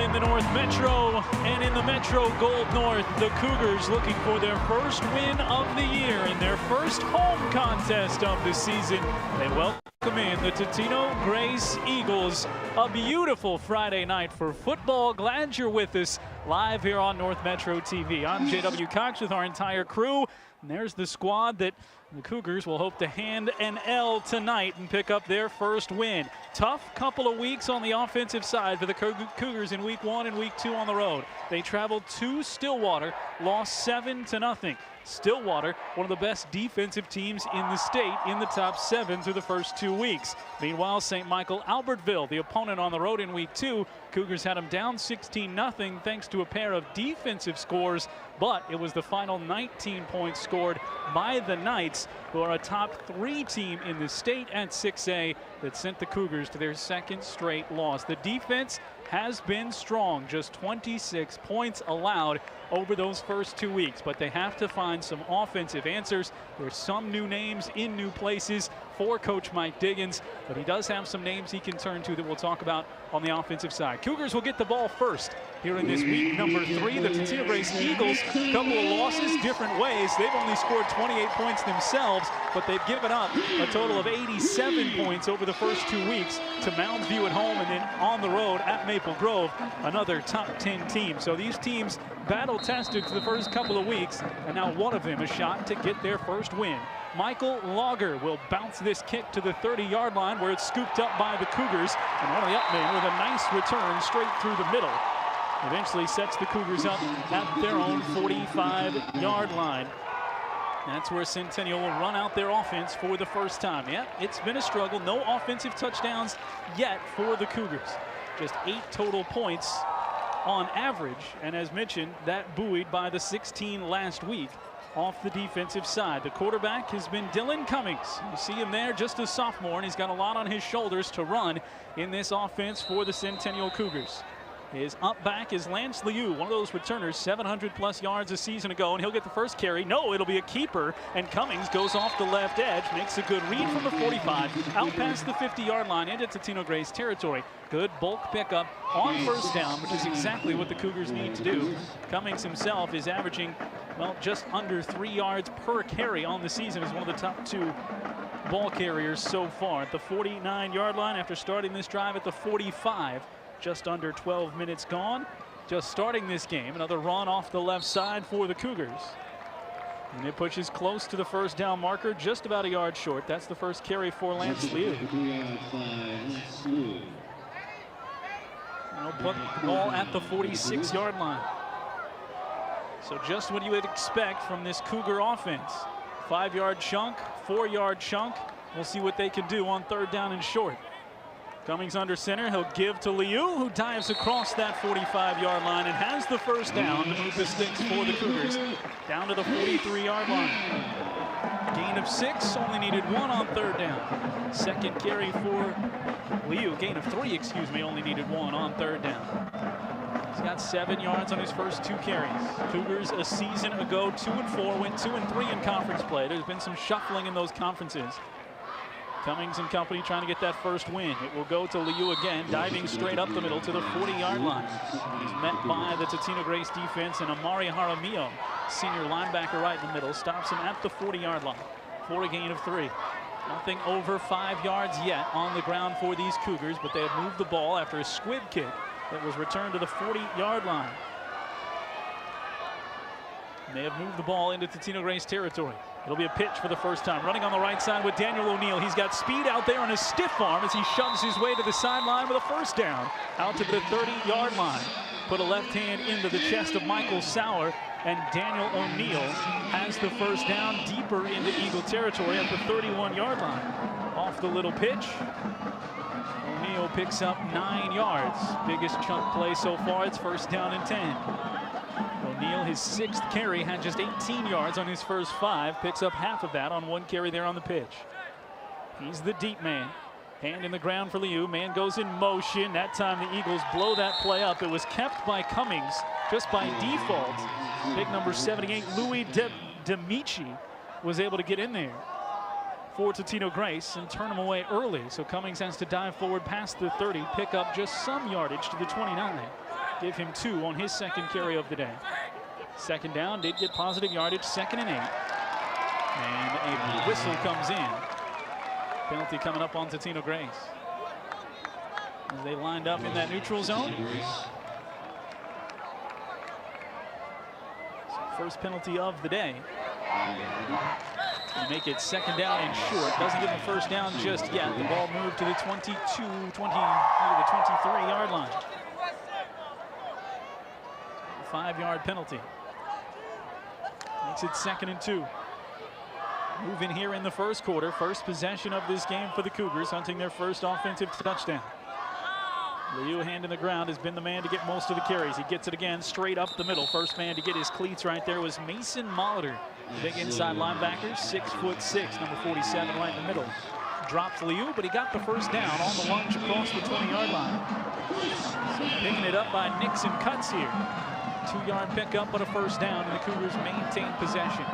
in the North Metro and in the Metro Gold North, the Cougars looking for their first win of the year in their first home contest of the season. They welcome in the Totino-Grace Eagles. A beautiful Friday night for football. Glad you're with us live here on North Metro TV. I'm J.W. Cox with our entire crew. And there's the squad that the Cougars will hope to hand an L tonight and pick up their first win. Tough couple of weeks on the offensive side for the Cougars in week 1 and week 2 on the road. They traveled to Stillwater, lost 7-0. Stillwater, one of the best defensive teams in the state, in the top 7 through the first 2 weeks. Meanwhile, St. Michael Albertville, the opponent on the road in week 2, Cougars had them down 16-0 thanks to a pair of defensive scores, but it was the final 19 points scored by the Knights, who are a top 3 team in the state at 6A, that sent the Cougars to their second straight loss. The defense has been strong, just 26 points allowed over those first 2 weeks, but they have to find some offensive answers. There's some new names in new places for Coach Mike Diggins, but he does have some names he can turn to that we'll talk about on the offensive side. Cougars will get the ball first here in this week number 3. The Totino-Grace Eagles, a couple of losses different ways. They've only scored 28 points themselves, but they've given up a total of 87 points over the first 2 weeks to Mounds View at home and then on the road at Maple Grove, another top 10 team. So these teams battle tested for the first couple of weeks, and now one of them is shot to get their first win. Michael Lager will bounce this kick to the 30-yard line where it's scooped up by the Cougars, and one of the upmen with a nice return straight through the middle. Eventually sets the Cougars up at their own 45-yard line. That's where Centennial will run out their offense for the first time. Yeah, it's been a struggle. No offensive touchdowns yet for the Cougars. Just 8 total points on average, and as mentioned, that buoyed by the 16 last week off the defensive side. The quarterback has been Dylan Cummings. You see him there, just a sophomore, and he's got a lot on his shoulders to run in this offense for the Centennial Cougars. His up back is Lance Liu, one of those returners, 700+ yards a season ago, and he'll get the first carry. No, it'll be a keeper, and Cummings goes off the left edge, makes a good read from the 45, out past the 50-yard line into Totino-Grace territory. Good bulk pickup on first down, which is exactly what the Cougars need to do. Cummings himself is averaging, well, just under 3 yards per carry on the season, as one of the top 2 ball carriers so far. At the 49-yard line after starting this drive at the 45. Just under 12 minutes gone. Just starting this game. Another run off the left side for the Cougars. And it pushes close to the first down marker, just about a yard short. That's the first carry for Lance Liu. Now put the ball at the 46-yard line. So just what you would expect from this Cougar offense. 5-yard chunk, 4-yard chunk. We'll see what they can do on third down and short. Cummings under center, he'll give to Liu, who dives across that 45-yard line and has the first down to move the sticks for the Cougars down to the 43-yard line. Gain of 6, only needed 1 on third down. Second carry for Liu, gain of 3, excuse me, only needed 1 on third down. He's got 7 yards on his first 2 carries. Cougars a season ago, 2-4, went 2-3 in conference play. There's been some shuffling in those conferences. Cummings and company trying to get that first win. It will go to Liu again, diving straight up the middle to the 40-yard line. He's met by the Totino-Grace defense, and Amari Jaramillo, senior linebacker right in the middle, stops him at the 40-yard line for a gain of 3. Nothing over 5 yards yet on the ground for these Cougars, but they have moved the ball after a squib kick that was returned to the 40-yard line. And they have moved the ball into Totino-Grace territory. It'll be a pitch for the first time. Running on the right side with Daniel O'Neill. He's got speed out there on his stiff arm as he shoves his way to the sideline with a first down out to the 30-yard line. Put a left hand into the chest of Michael Sauer, and Daniel O'Neill has the first down deeper into Eagle territory at the 31-yard line. Off the little pitch, O'Neill picks up 9 yards. Biggest chunk play so far. It's first down and 10. O'Neill, his 6th carry, had just 18 yards on his first 5. Picks up half of that on 1 carry there on the pitch. He's the deep man. Hand in the ground for Liu. Man goes in motion. That time the Eagles blow that play up. It was kept by Cummings just by default. Big number 78, Louis Demichi, was able to get in there for Totino-Grace and turn him away early. So Cummings has to dive forward past the 30, pick up just some yardage to the 29. give him 2 on his second carry of the day. Second down, did get positive yardage, 2nd and 8. And a whistle comes in. Penalty coming up on Totino-Grace as they lined up in that neutral zone. First penalty of the day. To make it 2nd down and short. Doesn't give him first down just yet. The ball moved to the 23 yard line. 5-yard penalty. Makes it 2nd and 2. Moving here in the first quarter. First possession of this game for the Cougars, hunting their first offensive touchdown. Liu, hand in the ground, has been the man to get most of the carries. He gets it again straight up the middle. First man to get his cleats right there was Mason Molitor. Big inside linebacker, 6'6", number 47 right in the middle. Drops Liu, but he got the first down on the lunge across the 20-yard line. So picking it up by Nixon Cuts here. 2-yard pickup, but a first down, and the Cougars maintain possession.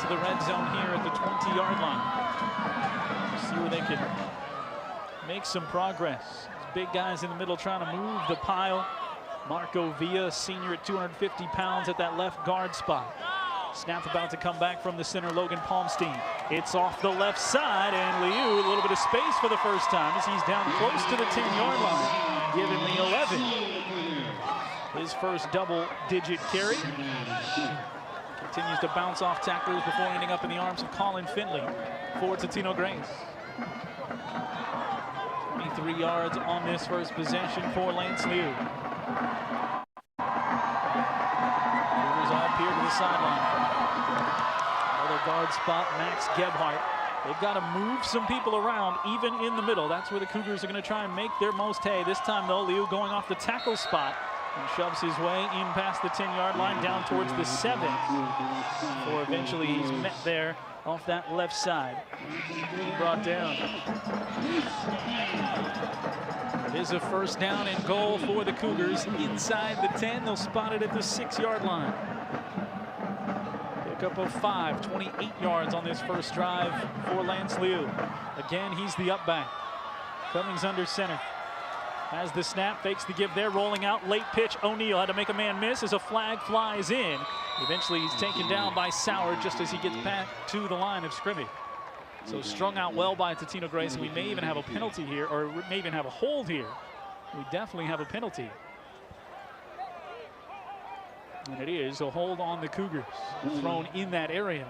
To the red zone here at the 20-yard line. See where they can make some progress. Big guys in the middle trying to move the pile. Marco Villa, senior at 250 pounds at that left guard spot. Snap about to come back from the center, Logan Palmstein. It's off the left side, and Liu, a little bit of space for the first time as he's down close to the 10-yard line, giving me 11. His first double-digit carry. Continues to bounce off tacklers before ending up in the arms of Colin Finley for Totino-Grace. 23 yards on this first possession for Lance Liu. Movers up here to the sideline. Another guard spot, Max Gebhardt. They've got to move some people around, even in the middle. That's where the Cougars are going to try and make their most hay. This time, though, Liu going off the tackle spot and shoves his way in past the 10-yard line down towards the 7. Before eventually he's met there off that left side. Brought down. It is a first down and goal for the Cougars inside the 10. They'll spot it at the 6-yard line. Pickup of 5, 28 yards on this first drive for Lance Liu. Again, he's the up back. Cummings under center. Has the snap, fakes the give there, rolling out, late pitch. O'Neal had to make a man miss as a flag flies in. Eventually he's taken down by Sauer just as he gets back to the line of scrimmage. So strung out well by Totino-Grace. We may even have a penalty here, or may even have a hold here. We definitely have a penalty. And it is a hold on the Cougars, thrown in that area.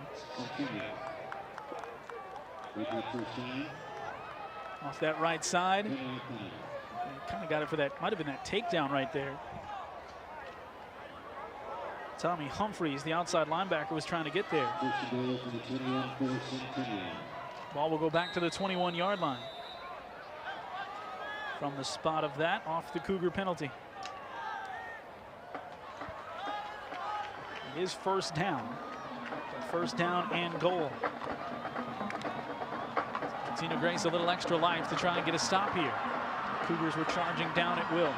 Off that right side. Kind of got it for that, might have been that takedown right there. Tommy Humphreys, the outside linebacker, was trying to get there. Ball will go back to the 21-yard line. From the spot of that, off the Cougar penalty. It is first down. First down and goal. Totino-Grace a little extra life to try and get a stop here. Cougars were charging down at will.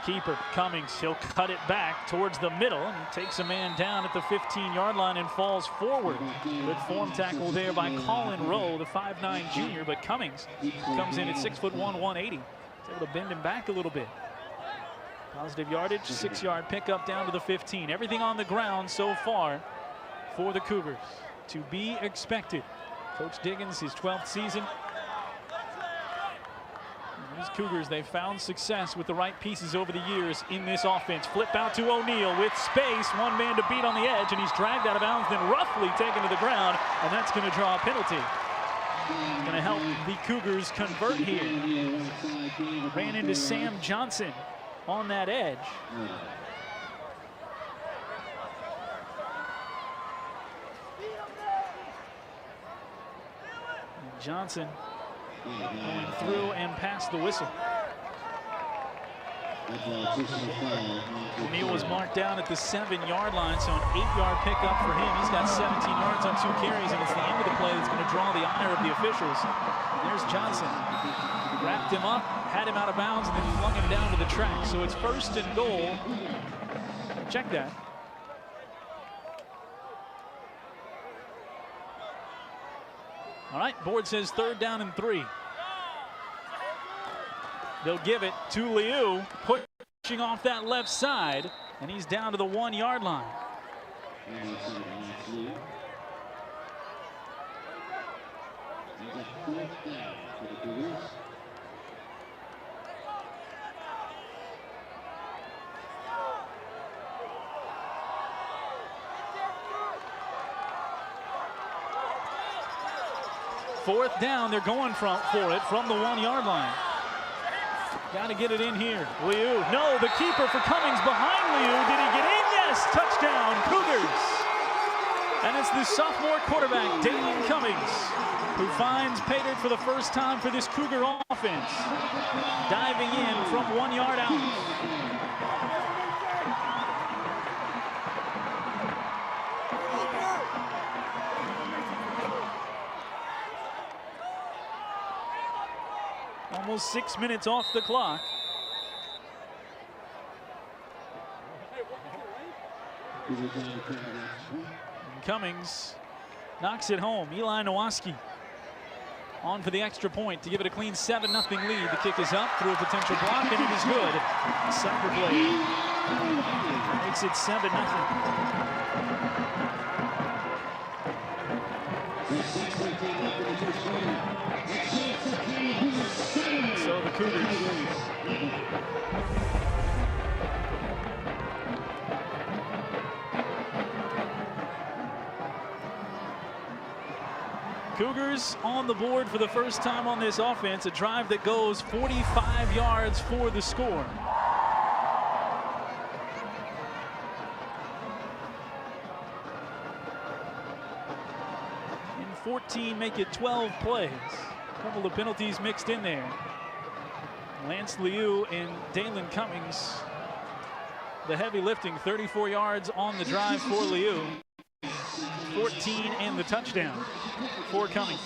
Keeper Cummings, he'll cut it back towards the middle and takes a man down at the 15-yard line and falls forward. Good form tackle there by Colin Rowe, the 5'9" junior, but Cummings comes in at 6'1", 180. He's able to bend him back a little bit. Positive yardage, 6-yard pickup down to the 15. Everything on the ground so far for the Cougars. To be expected. Coach Diggins, his 12th season. These Cougars, they've found success with the right pieces over the years in this offense. Flip out to O'Neal with space, one man to beat on the edge, and he's dragged out of bounds, then roughly taken to the ground, and that's going to draw a penalty. Going to help the Cougars convert here. Ran into Sam Johnson on that edge. And Johnson going through and past the whistle. O'Neal was marked down at the 7-yard line, so an 8-yard pickup for him. He's got 17 yards on 2 carries, and it's the end of the play that's going to draw the ire of the officials. And there's Johnson. Wrapped him up, had him out of bounds, and then flung him down to the track. So it's first and goal. Check that. All right, board says 3rd down and 3. They'll give it to Liu, pushing off that left side, and he's down to the 1 yard line. Fourth down, they're going for it from the 1 yard line. Got to get it in here. Liu, no, the keeper for Cummings behind Liu. Did he get in? Yes, touchdown, Cougars. And it's the sophomore quarterback, Dalen Cummings, who finds pay dirt for the first time for this Cougar offense. Diving in from 1 yard out. Almost 6 minutes off the clock. And Cummings knocks it home. Eli Nowaski on for the extra point to give it a clean 7-0 lead. The kick is up through a potential block, and it is good. Cyber play makes it 7-0. So the Cougars on the board for the first time on this offense. A drive that goes 45 yards for the score. In 14, make it 12 plays. A couple of penalties mixed in there. Lance Liu and Dalen Cummings, the heavy lifting, 34 yards on the drive for Liu. 14 and the touchdown for Cummings.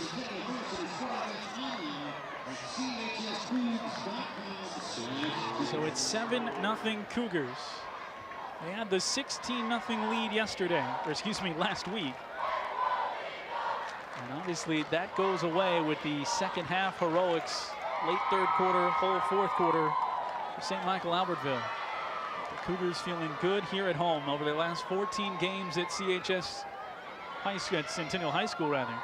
So it's 7-0 Cougars. They had the 16-0 lead yesterday, or excuse me, last week. And obviously that goes away with the second half heroics, late third quarter, whole fourth quarter for St. Michael Albertville. The Cougars feeling good here at home over their last 14 games at CHS High School, at Centennial High School rather.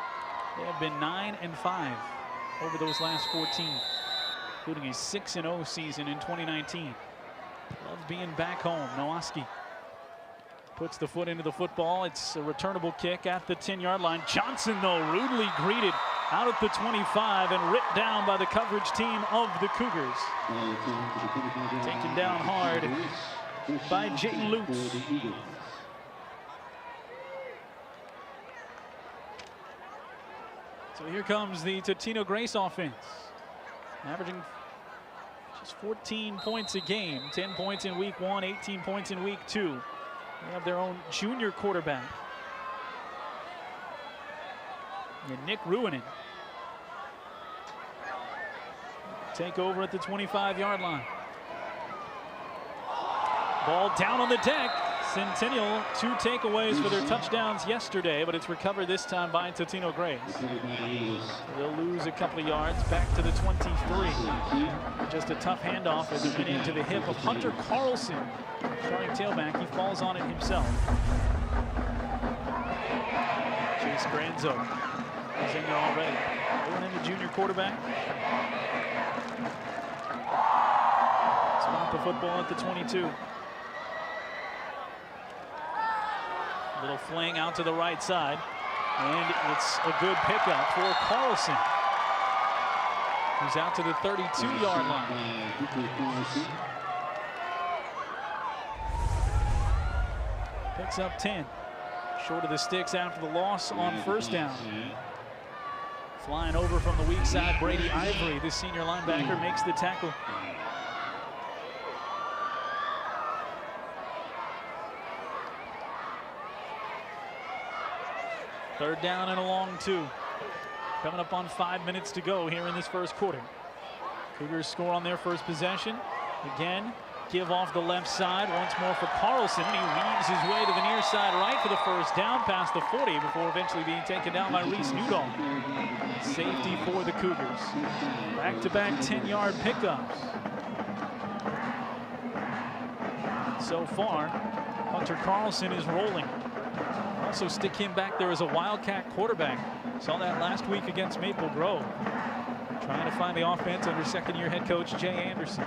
They have been 9-5 over those last 14, including a 6-0 season in 2019. Love being back home. Nowaski puts the foot into the football. It's a returnable kick at the 10-yard line. Johnson, though, rudely greeted out at the 25 and ripped down by the coverage team of the Cougars. Taken down hard by Jayden Lutz. So here comes the Totino-Grace offense, averaging just 14 points a game, 10 points in week 1, 18 points in week 2. They have their own junior quarterback, and Nick Ruinen. Take over at the 25-yard line. Ball down on the deck. Centennial, 2 takeaways for their touchdowns yesterday, but it's recovered this time by Totino-Grace. They'll lose a couple of yards back to the 23. Just a tough handoff as it went into the hip of Hunter Carlson. Starting tailback, he falls on it himself. Chase Granzo is in there already. Going in the junior quarterback. Spot the football at the 22. Little fling out to the right side, and it's a good pickup for Carlson, who's out to the 32-yard line. Picks up 10. Short of the sticks after the loss on first down. Flying over from the weak side, Brady Ivory, the senior linebacker, makes the tackle. Third down and a long 2. Coming up on 5 minutes to go here in this first quarter. Cougars score on their first possession. Again, give off the left side once more for Carlson. He weaves his way to the near side right for the first down past the 40 before eventually being taken down by Reese Newdahl. Safety for the Cougars. Back-to-back 10-yard pickups. So far, Hunter Carlson is rolling. Also stick him back there as a Wildcat quarterback. Saw that last week against Maple Grove. Trying to find the offense under second-year head coach Jay Anderson.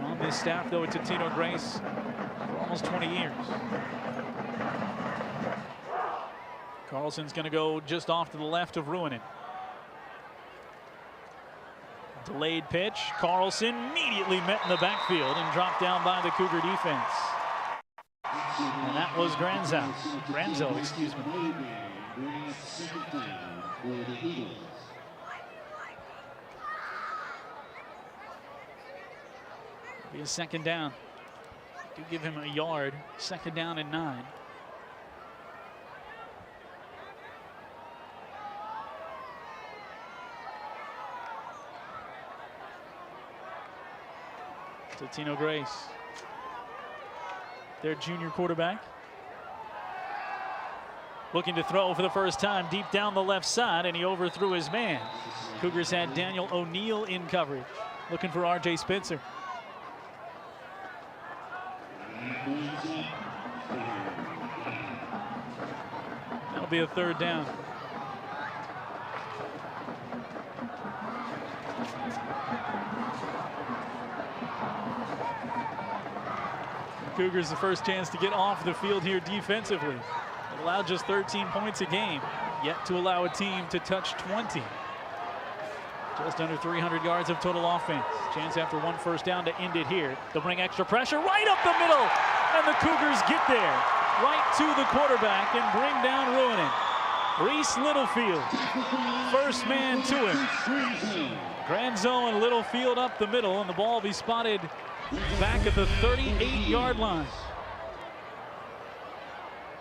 On this staff, though, at Totino-Grace for almost 20 years. Carlson's going to go just off to the left of Ruinen. Delayed pitch. Carlson immediately met in the backfield and dropped down by the Cougar defense. And that was Granzo, excuse me. Be a second down. Do give him a yard. Second down and 9. Totino-Grace, their junior quarterback, looking to throw for the first time deep down the left side, and he overthrew his man. Cougars had Daniel O'Neill in coverage, looking for R.J. Spencer. That'll be a third down. Cougars the first chance to get off the field here defensively. It allowed just 13 points a game, yet to allow a team to touch 20. Just under 300 yards of total offense. Chance after one first down to end it here. They'll bring extra pressure right up the middle, and the Cougars get there, right to the quarterback and bring down Ruinen. Reese Littlefield, first man to him. Granzo and Littlefield up the middle, and the ball will be spotted back at the 38-yard line.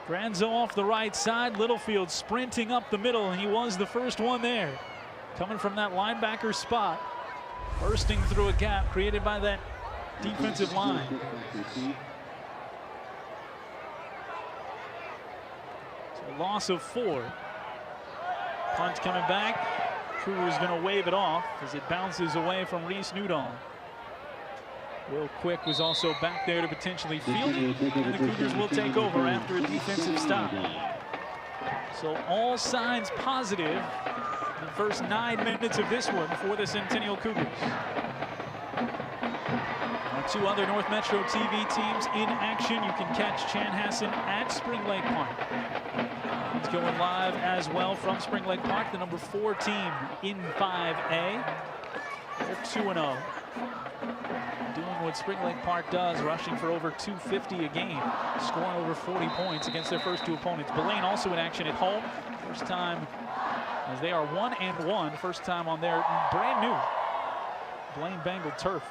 Granzo off the right side, Littlefield sprinting up the middle, and he was the first one there. Coming from that linebacker spot, bursting through a gap created by that defensive line. So a loss of 4. Punt coming back. Cougars going to wave it off as it bounces away from Reese Newdahl. Will Quick was also back there to potentially field it, and the Cougars will take over after a defensive stop. So all signs positive in the first 9 minutes of this one for the Centennial Cougars. Our 2 other North Metro TV teams in action. You can catch Chanhassen at Spring Lake Park. It's going live as well from Spring Lake Park, the number 4 team in 5A. They're 2-0. Doing what Spring Lake Park does, rushing for over 250 a game, scoring over 40 points against their first 2 opponents. Belaine also in action at home. First time, as they are 1-1, first time on their brand new Blaine Bengal turf.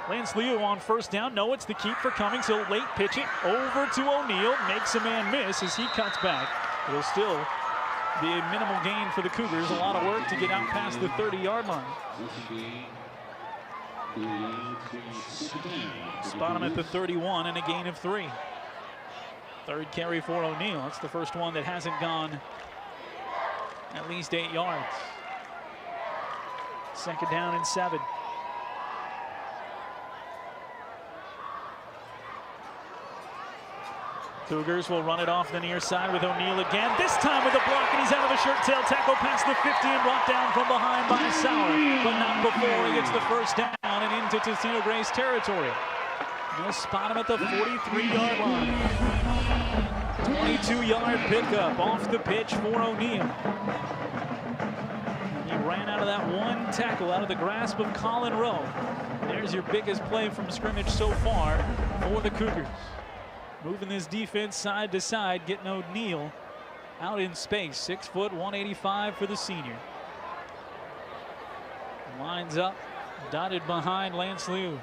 Lance Leo on first down. No, it's the keep for Cummings. He'll late pitch it over to O'Neill. Makes a man miss as he cuts back. It'll still be a minimal gain for the Cougars. A lot of work to get out past the 30-yard line. Spot him at the 31 and a gain of 3. Third carry for O'Neill. It's the first one that hasn't gone at least 8 yards. Second down and 7. Cougars will run it off the near side with O'Neill again. This time with a block, and he's out of a shirt tail tackle past the 50 and brought down from behind by Sauer, but not before he gets the first down and into Totino-Grace territory. They'll spot him at the 43-yard line. 22-yard pickup off the pitch for O'Neill. He ran out of that one tackle, out of the grasp of Colin Rowe. There's your biggest play from scrimmage so far for the Cougars. Moving this defense side to side, getting O'Neill out in space. 6 foot, 185 for the senior. Lines up, dotted behind Lance Liu.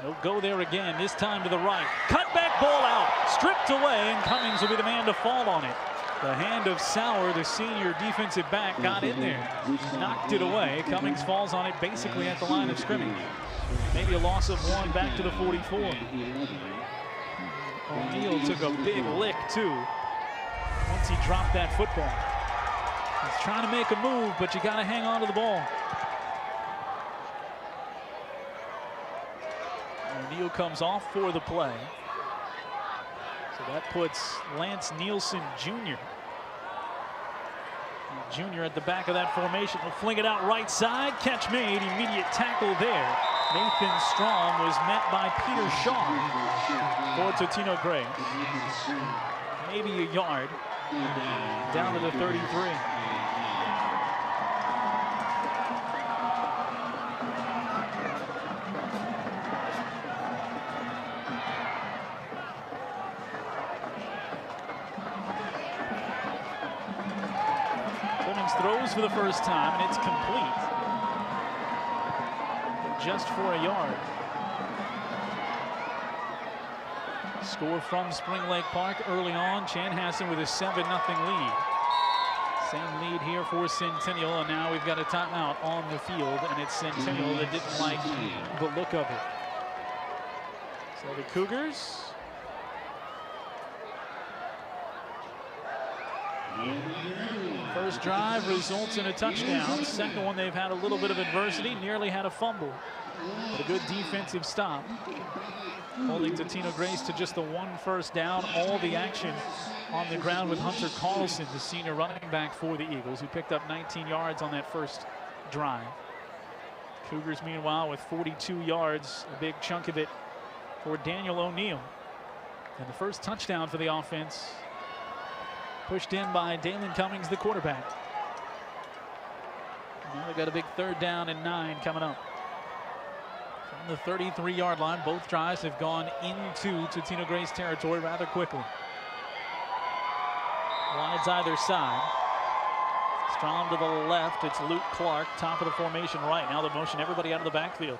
He'll go there again, this time to the right. Cutback ball out, stripped away, and Cummings will be the man to fall on it. The hand of Sauer, the senior defensive back, got in there, knocked it away. Cummings falls on it basically at the line of scrimmage. Maybe a loss of 1 back to the 44. O'Neal took a big lick too once he dropped that football. He's trying to make a move, but you got to hang on to the ball. O'Neal comes off for the play. So that puts Lance Nielsen Jr. Jr. at the back of that formation. Will fling it out right side. Catch made. Immediate tackle there. Nathan Strom was met by Peter Shaw for Totino-Grace. Maybe a yard. Down to the 33. Throws for the first time, and it's complete. Just for a yard. Score from Spring Lake Park early on. Chanhassen with a 7-0 lead. Same lead here for Centennial, and now we've got a timeout on the field, and it's Centennial that didn't like the look of it. So the Cougars first drive results in a touchdown. Second one, they've had a little bit of adversity, nearly had a fumble. But a good defensive stop, holding Totino-Grace to just the 1 first down. All the action on the ground with Hunter Carlson, the senior running back for the Eagles, who picked up 19 yards on that first drive. Cougars, meanwhile, with 42 yards, a big chunk of it for Daniel O'Neal. And the first touchdown for the offense pushed in by Dalen Cummings, the quarterback. Now they've got a big 3rd down and 9 coming up. From the 33-yard line, both drives have gone into Totino-Grace territory rather quickly. Wides either side. Strom to the left. It's Luke Clark, top of the formation right. Now the motion, everybody out of the backfield.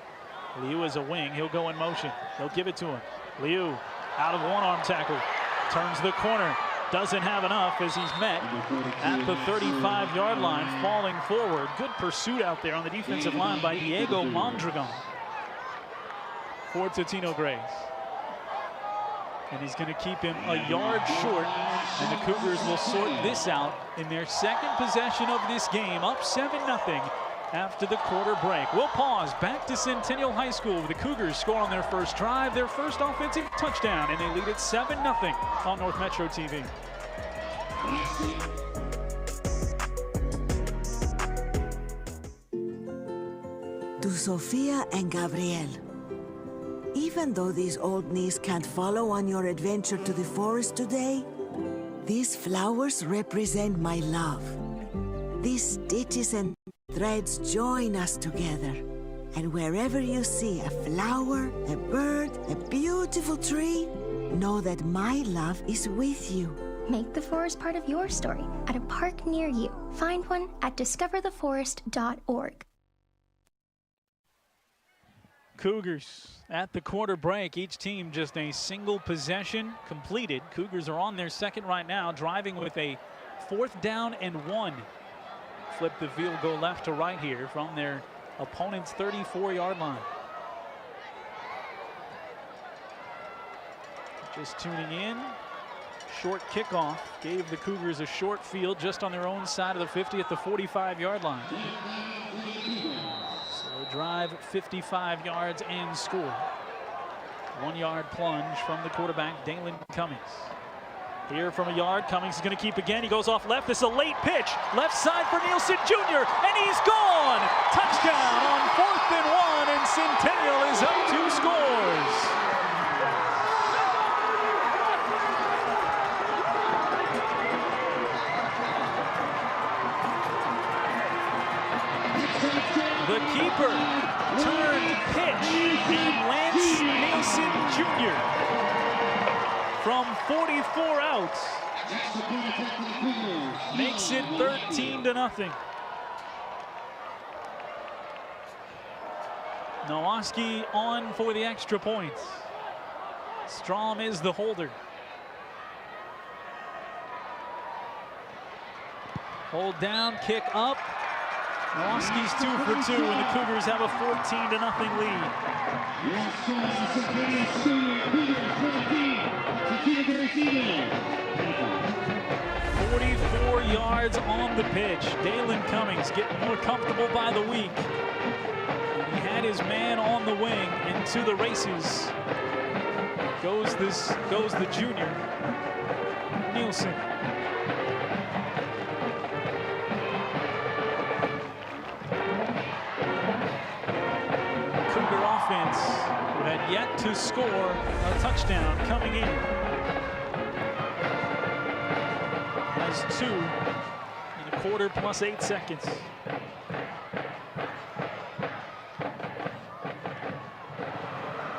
Liu is a wing. He'll go in motion. They'll give it to him. Liu out of one-arm tackle. Turns the corner. Doesn't have enough as he's met at the 35-yard line, falling forward. Good pursuit out there on the defensive line by Diego Mondragon for Totino-Grace. And he's going to keep him a yard short, and the Cougars will sort this out in their second possession of this game, up 7-0 after the quarter break. We'll pause. Back to Centennial High School. The Cougars score on their first drive, their first offensive touchdown, and they lead it 7-0 on North Metro TV. To Sofia and Gabriel, even though these old knees can't follow on your adventure to the forest today, these flowers represent my love. These stitches and threads join us together. And wherever you see a flower, a bird, a beautiful tree, know that my love is with you. Make the forest part of your story at a park near you. Find one at discovertheforest.org. Cougars at the quarter break. Each team just a single possession completed. Cougars are on their second right now, driving with a 4th down and 1. Flip the field goal left to right here from their opponent's 34-yard line. Just tuning in, short kickoff gave the Cougars a short field just on their own side of the 50 at the 45-yard line. So drive 55 yards and score. 1-yard plunge from the quarterback, Dalen Cummings. Here from a yard, Cummings is going to keep again. He goes off left. This is a late pitch. Left side for Nielsen Jr., and he's gone! Touchdown on 4th and 1, and Centennial is up 2 scores. The keeper turned pitch, and Lance Nielsen Jr. from 44 outs makes it 13-0. Nowoski on for the extra points. Strom is the holder. Hold down, kick up. Milwaukee's 2 for 2, and the Cougars have a 14-0 lead. 44 yards on the pitch. Dalen Cummings getting more comfortable by the week. And he had his man on the wing into the races. Goes the junior, Nielsen. Cougar offense who had yet to score a touchdown coming in. Has 2 in a quarter plus 8 seconds.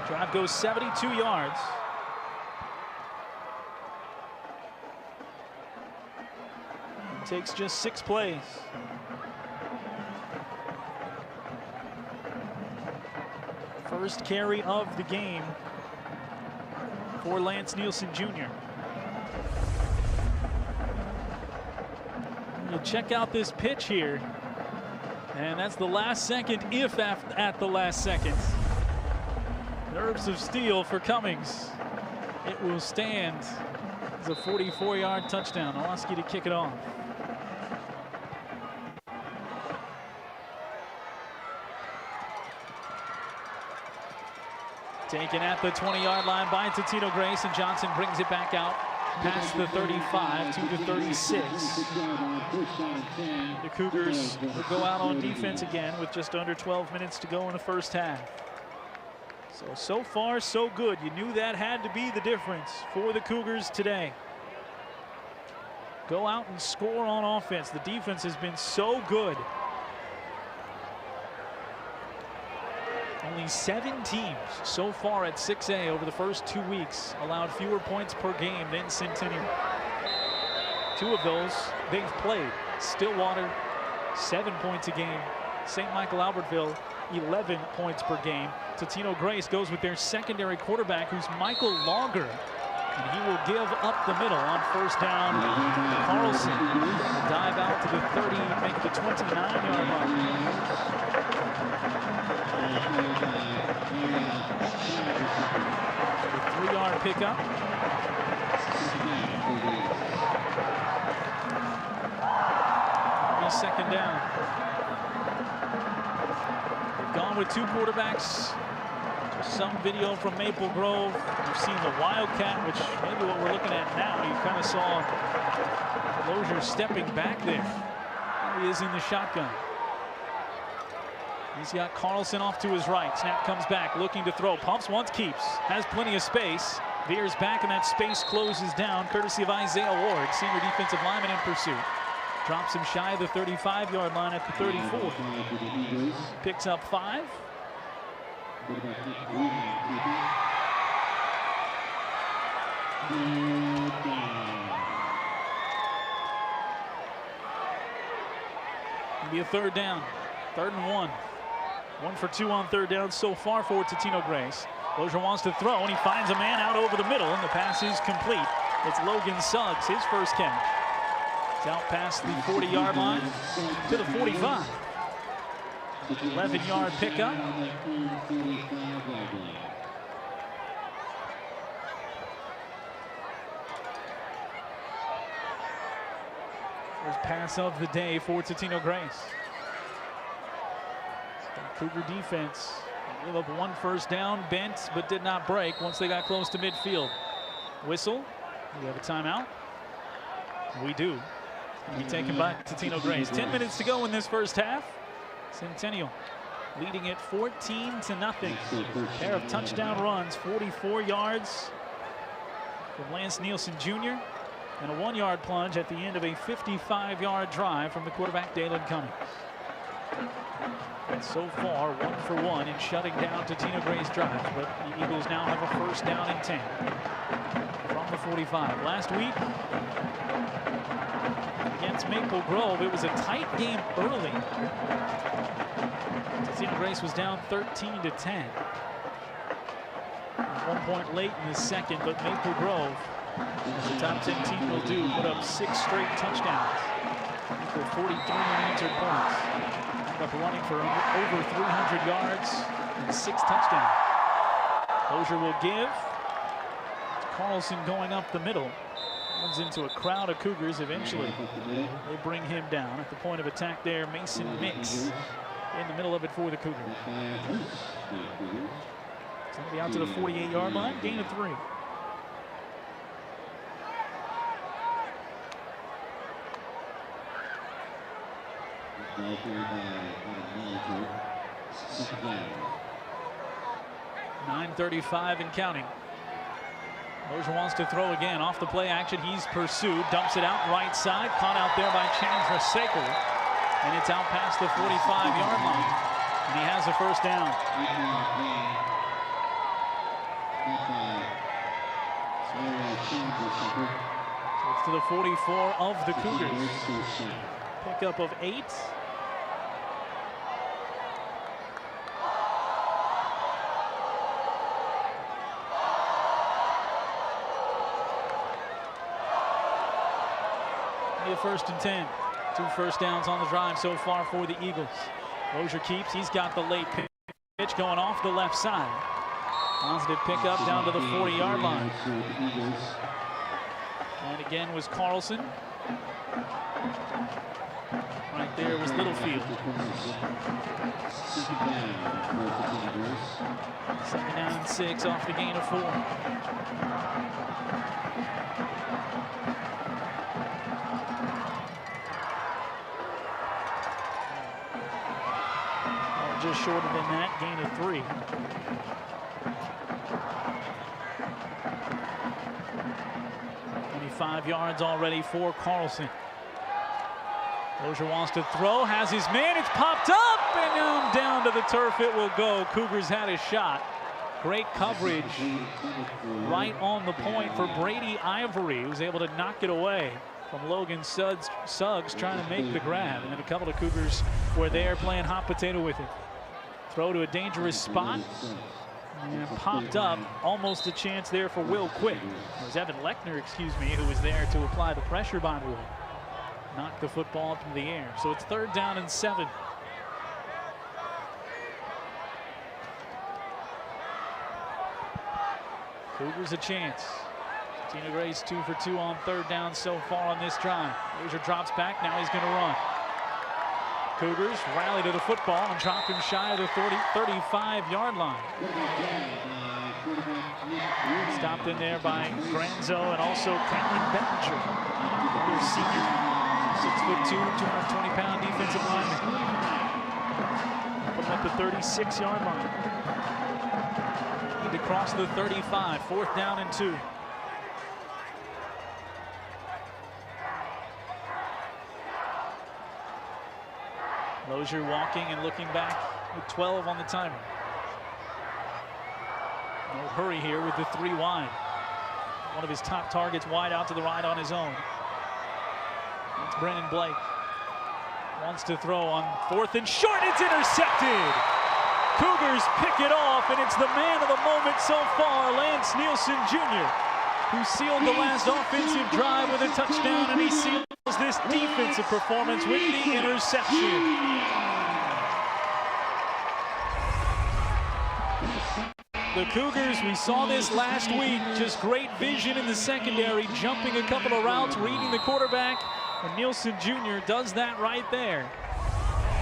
Drive goes 72 yards. It takes just 6 plays. First carry of the game for Lance Nielsen Jr. You check out this pitch here, and that's the last second, if at the last second. Nerves of steel for Cummings. It will stand as a 44-yard touchdown. Milwaukee to kick it off. Taken at the 20-yard line by Totino-Grace, and Johnson brings it back out past the 35 to the 36. The Cougars will go out on defense again with just under 12 minutes to go in the first half. So far, so good. You knew that had to be the difference for the Cougars today. Go out and score on offense. The defense has been so good. Only 7 teams so far at 6A over the first 2 weeks allowed fewer points per game than Centennial. 2 of those they've played. Stillwater, 7 points a game. St. Michael Albertville, 11 points per game. Totino-Grace goes with their secondary quarterback, who's Michael Longer. And he will give up the middle on first down. Carlson will dive out to the 30, make the 29-yard line. A 3-yard pickup. Second down. They've gone with 2 quarterbacks. Just some video from Maple Grove. We've seen the Wildcat, which maybe what we're looking at now. You kind of saw Lozier stepping back there. There he is in the shotgun. He's got Carlson off to his right. Snap comes back, looking to throw. Pumps once, keeps. Has plenty of space. Veers back, and that space closes down, courtesy of Isaiah Ward, senior defensive lineman in pursuit. Drops him shy of the 35-yard line at the 34. Picks up 5. It'll be a 3rd down. 3rd and 1. 1 for 2 on 3rd down so far for Totino-Grace. Lozier wants to throw, and he finds a man out over the middle, and the pass is complete. It's Logan Suggs, his first catch. It's out past the 40-yard line to the 45. 11-yard pickup. First pass of the day for Totino-Grace. Cougar defense gave up 1 first down, bent but did not break once they got close to midfield. Whistle. We have a timeout. We do. It'll be taken by Totino-Grace. 10 minutes to go in this first half. Centennial leading it 14-0. Pair of touchdown runs, 44 yards from Lance Nielsen Jr. and a 1-yard plunge at the end of a 55-yard drive from the quarterback Dalen Cummings. And so far, 1 for 1 in shutting down Totino-Grace drives, but the Eagles now have a first down and 10 from the 45. Last week against Maple Grove, it was a tight game early. Totino-Grace was down 13-10. At 1 point late in the second, but Maple Grove, as the top 10 team will do, put up 6 straight touchdowns. Equal 43 unanswered points. up running for over 300 yards and 6 touchdowns. Lozier will give. Carlson going up the middle. Runs into a crowd of Cougars. Eventually, they bring him down. At the point of attack there, Mason Mix in the middle of it for the Cougars. It's going to be out to the 48-yard line. Gain of 3. .9:35 and counting. Lozier wants to throw again off the play action. He's pursued, dumps it out right side, caught out there by Chandra Sekel, and it's out past the 45-yard line, and he has a first down. So it's to the 44 of the Cougars. Pickup of 8. First and 10. 2 first downs on the drive so far for the Eagles. Lozier keeps. He's got the late pitch going off the left side. Positive pickup down to the 40-yard line. And again was Carlson. Right there was Littlefield. 2nd down and 6 off the gain of 4. Just shorter than that, gain of 3. .25 yards already for Carlson. Lozier wants to throw, has his man, it's popped up, and down to the turf it will go. Cougars had a shot. Great coverage right on the point for Brady Ivory, who's able to knock it away from Logan Suggs trying to make the grab. And then a couple of Cougars were there playing hot potato with it. Throw to a dangerous spot, and popped up. Almost a chance there for Will Quick. It was Evan Lechner, excuse me, who was there to apply the pressure, by the way. Knocked the football up into the air. So it's 3rd down and 7. Cougars a chance. Totino-Grace 2 for 2 on 3rd down so far on this drive. Lozier drops back, now he's going to run. Cougars rally to the football and drop him shy of the 35-yard line. Stopped in there by Granzo and also Cameron Bettinger, another senior, 6'2", 220-pound defensive lineman. Put him at the 36-yard line. Need to cross the 35, 4th down and 2. Lozier walking and looking back with 12 on the timer. No hurry here with the 3 wide. One of his top targets wide out to the right on his own. It's Brennan Blake. Wants to throw on 4th and short. It's intercepted. Cougars pick it off, and it's the man of the moment so far, Lance Nielsen Jr., who sealed the last offensive drive with a touchdown, and he seals this defensive performance with the interception. The Cougars, we saw this last week, just great vision in the secondary, jumping a couple of routes, reading the quarterback, and Nielsen Jr. does that right there.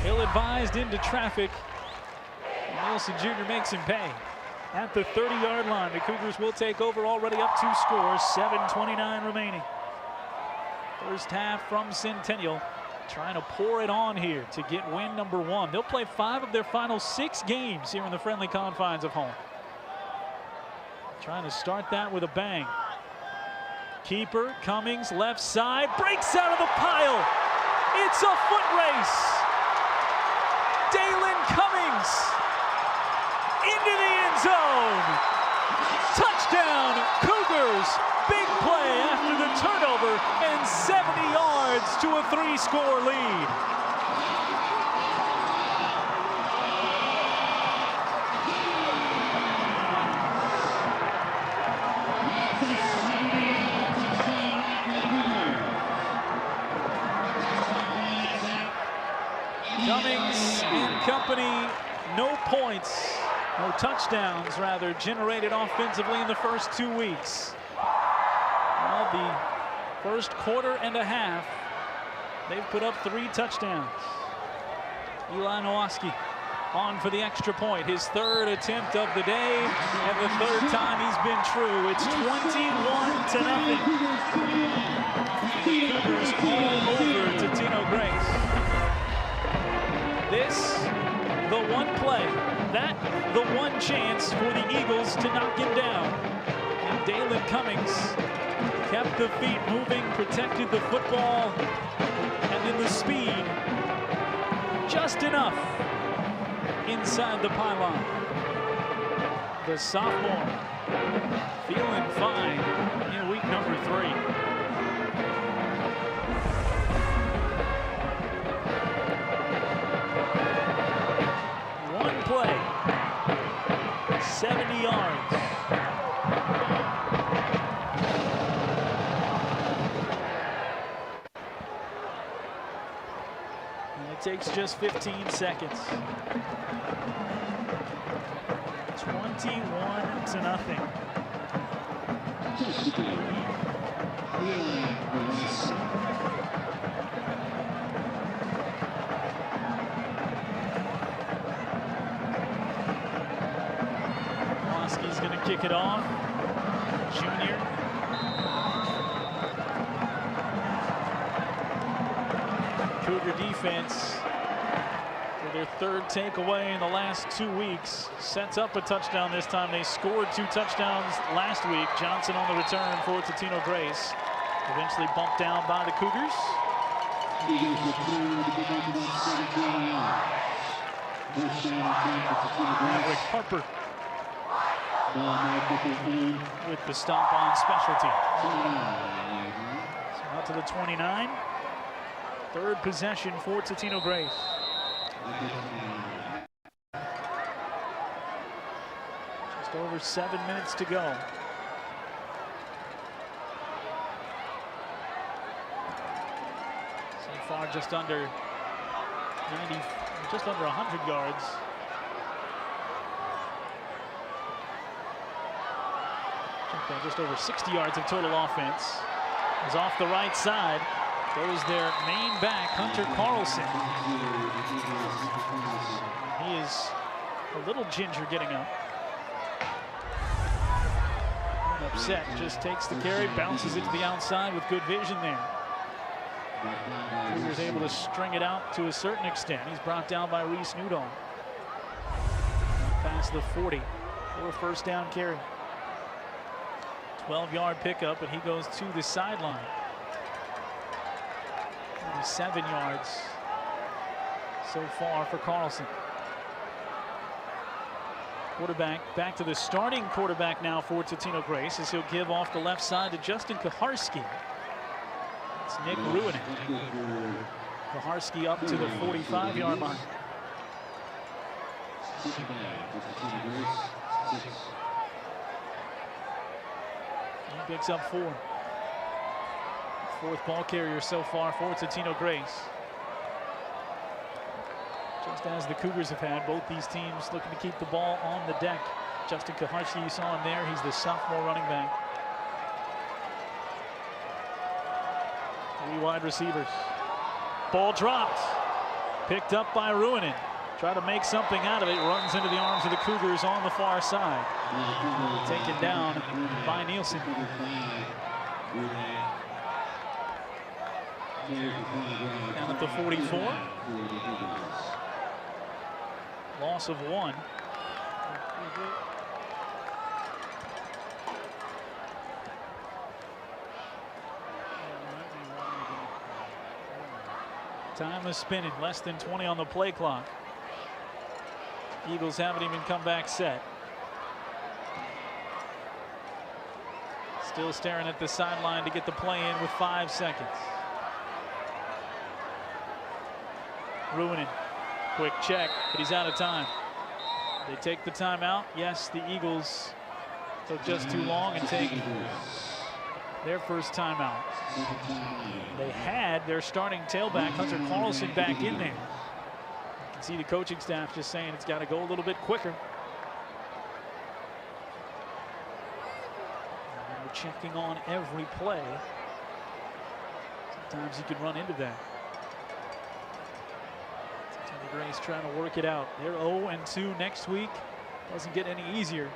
Ill-advised into traffic, and Nielsen Jr. makes him pay. At the 30-yard line, the Cougars will take over, already up 2 scores, 7:29 remaining. First half from Centennial, trying to pour it on here to get win number 1. They'll play 5 of their final 6 games here in the friendly confines of home. Trying to start that with a bang. Keeper, Cummings, left side, breaks out of the pile. It's a foot race. Dalen Cummings into the end zone. Touchdown, Cougars. Big play after the turnover and 70 yards to a 3-score lead. Cummings company, no points, no touchdowns, rather, generated offensively in the first 2 weeks. Well, the first quarter and a half, they've put up 3 touchdowns. Eli Nowoski on for the extra point, his 3rd attempt of the day, and the 3rd time he's been true. It's 21-0. The Cougars all over Totino-Grace. This, the one play, that the one chance for the Eagles to knock him down. And Dalen Cummings kept the feet moving, protected the football, and then the speed just enough inside the pylon. The sophomore feeling fine in week number 3. One play, 70 yards. And it takes just 15 seconds. 21-0. Nowoski's going to kick it off. Junior. Cougar defense, for their 3rd takeaway in the last 2 weeks, sets up a touchdown this time. They scored 2 touchdowns last week. Johnson on the return for Totino-Grace. Eventually bumped down by the Cougars. Maverick Harper with the stop on special teams. So out to the 29. 3rd possession for Totino-Grace. Just over 7 minutes to go. So far, just under 100 yards. Just over 60 yards of total offense. Is off the right side. Goes their main back, Hunter Carlson. He is a little ginger getting up. Upset, just takes the carry, bounces it to the outside with good vision there. Cougars able to string it out to a certain extent. He's brought down by Reese Newdall. Past the 40 for a 1st down carry. 12-yard pickup, but he goes to the sideline. 7 yards so far for Carlson. Quarterback back to the starting quarterback now for Totino-Grace, as he'll give off the left side to Justin Kaharski. It's Nick Ruinen. Kaharski up to the 45-yard line. He picks up 4. 4th ball carrier so far for Totino-Grace. Just as the Cougars have had, both these teams looking to keep the ball on the deck. Justin Kaharski, you saw him there. He's the sophomore running back. 3 wide receivers. Ball dropped. Picked up by Ruinen. Try to make something out of it. Runs into the arms of the Cougars on the far side. Taken down by Nielsen. Down at the 44. Loss of 1. Time is spinning. Less than 20 on the play clock. Eagles haven't even come back set. Still staring at the sideline to get the play in with 5 seconds. Ruinen, quick check, but he's out of time. They take the timeout. Yes, the Eagles took just too long and take their first timeout. They had their starting tailback, Hunter Carlson, back in there. can see the coaching staff just saying it's got to go a little bit quicker. And we're checking on every play. Sometimes you can run into that. Totino-Grace trying to work it out. They're 0-2 next week. Doesn't get any easier.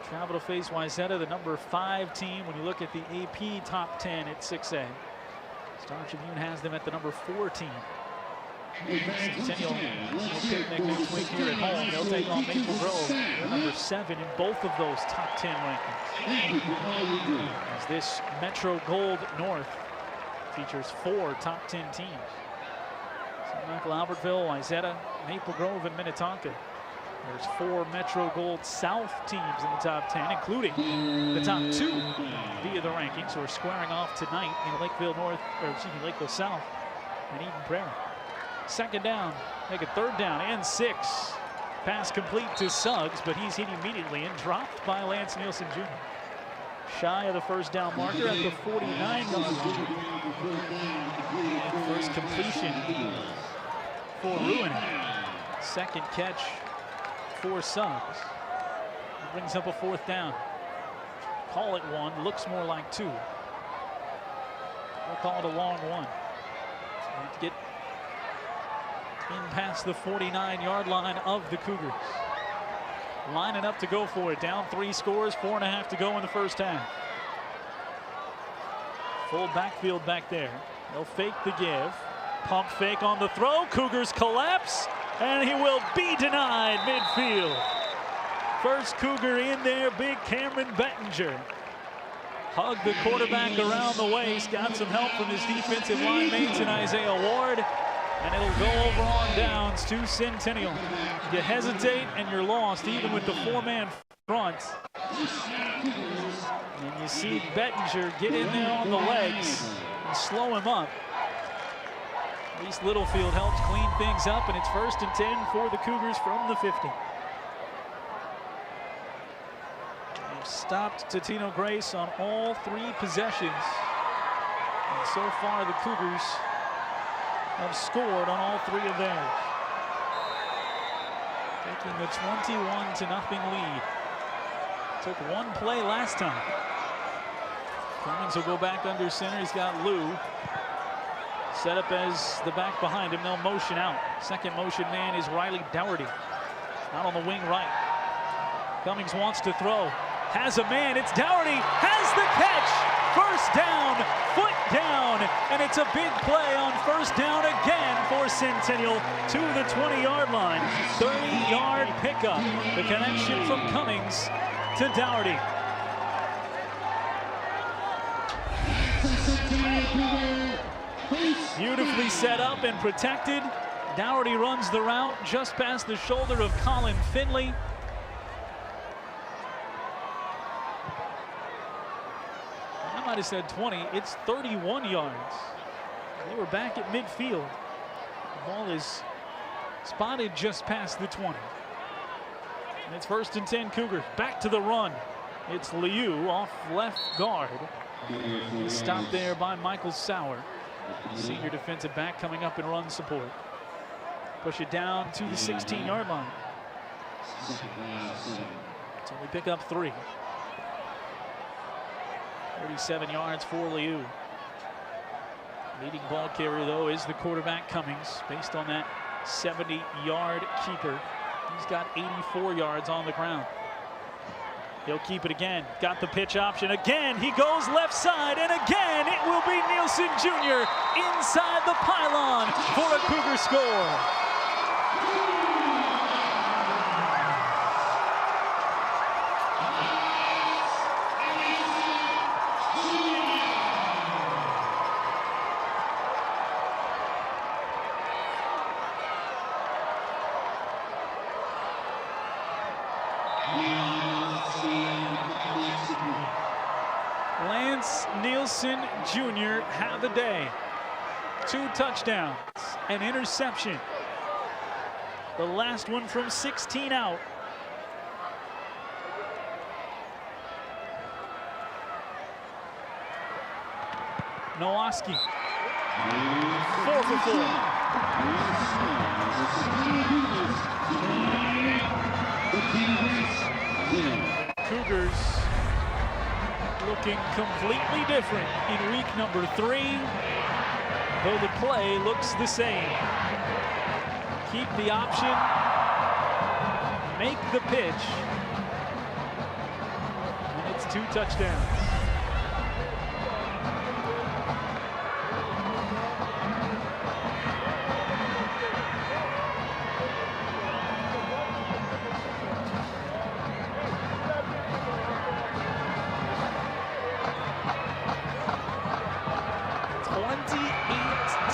Travel to face Wayzata, the number 5 team. When you look at the AP top 10 at 6A. Star Tribune has them at the number 4 team. Centennial will picnic next week here at home. They'll take on Maple Grove. They're number 7 in both of those top 10 rankings. As this Metro Gold North features 4 top 10 teams. St. Michael, Albertville, Wayzata, Maple Grove, and Minnetonka. There's 4 Metro Gold South teams in the top 10, including the top 2 via the rankings, who are squaring off tonight in Lakeville North, or excuse me, Lakeville South and Eden Prairie. Second down, make it 3rd down and 6. Pass complete to Suggs, but he's hit immediately and dropped by Lance Nielsen Jr. Shy of the 1st down marker at the 49-yard line. First completion for Ruin. Second catch for Suggs. It brings up a 4th down. Call it 1, looks more like 2. We'll call it a long 1. To get in past the 49-yard line of the Cougars. Lining up to go for it. Down 3 scores, 4.5 to go in the first half. Full backfield back there. They'll fake the give. Pump fake on the throw. Cougars collapse. And he will be denied midfield. First Cougar in there, big Cameron Bettinger. Hugged the quarterback around the waist, got some help from his defensive line mates in Isaiah Ward, and it'll go over on downs to Centennial. You hesitate and you're lost, even with the 4-man front. And you see Bettinger get in there on the legs and slow him up. At least Littlefield helps clean things up, and it's 1st and 10 for the Cougars from the 50. They've stopped Totino-Grace on all 3 possessions. And so far, the Cougars have scored on all 3 of theirs. Taking the 21-0 lead. Took 1 play last time. Cummings will go back under center. He's got Lou. Set up as the back behind him. They'll motion out. Second motion man is Riley Dougherty. Out on the wing right. Cummings wants to throw. Has a man. It's Dougherty. Has the catch. 1st down. Foot down. And it's a big play on 1st down again for Centennial to the 20-yard line. 30-yard pickup. The connection from Cummings to Dougherty. Beautifully set up and protected. Dougherty runs the route just past the shoulder of Colin Finley. I might have said 20. It's 31 yards. They were back at midfield. The ball is spotted just past the 20. And it's 1st and 10 Cougars. Back to the run. It's Liu off left guard. Stopped there by Michael Sauer. Senior defensive back coming up in run support. Push it down to the 16-yard line. So we pick up 3. 37 yards for Liu. Leading ball carrier, though, is the quarterback Cummings, based on that 70-yard keeper. He's got 84 yards on the ground. He'll keep it again. Got the pitch option again. He goes left side, and again it will be Nielsen Jr. inside the pylon for a Cougar score. Lance Nielsen Jr. had the day. 2 touchdowns, an interception. The last one from 16 out. Nowoski, 4 for 4. Cougars looking completely different in week number 3, though the play looks the same. Keep the option, make the pitch, and it's 2 touchdowns.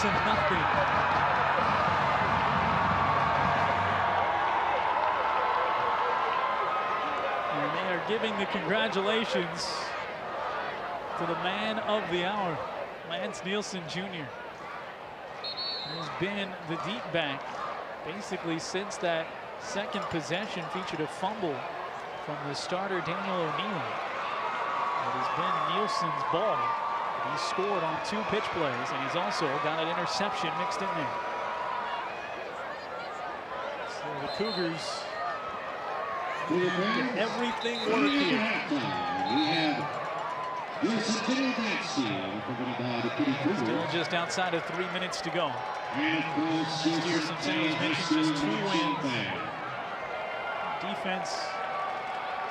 To nothing. And they are giving the congratulations to the man of the hour, Lance Nielsen Jr. Has been the deep back basically since that second possession featured a fumble from the starter Daniel O'Neill. It has been Nielsen's ball. He's scored on 2 pitch plays, and he's also got an interception mixed in there. So the Cougars get everything work here. Still just outside of 3 minutes to go. Last year, Centennial mentioned just 2 wins. Defense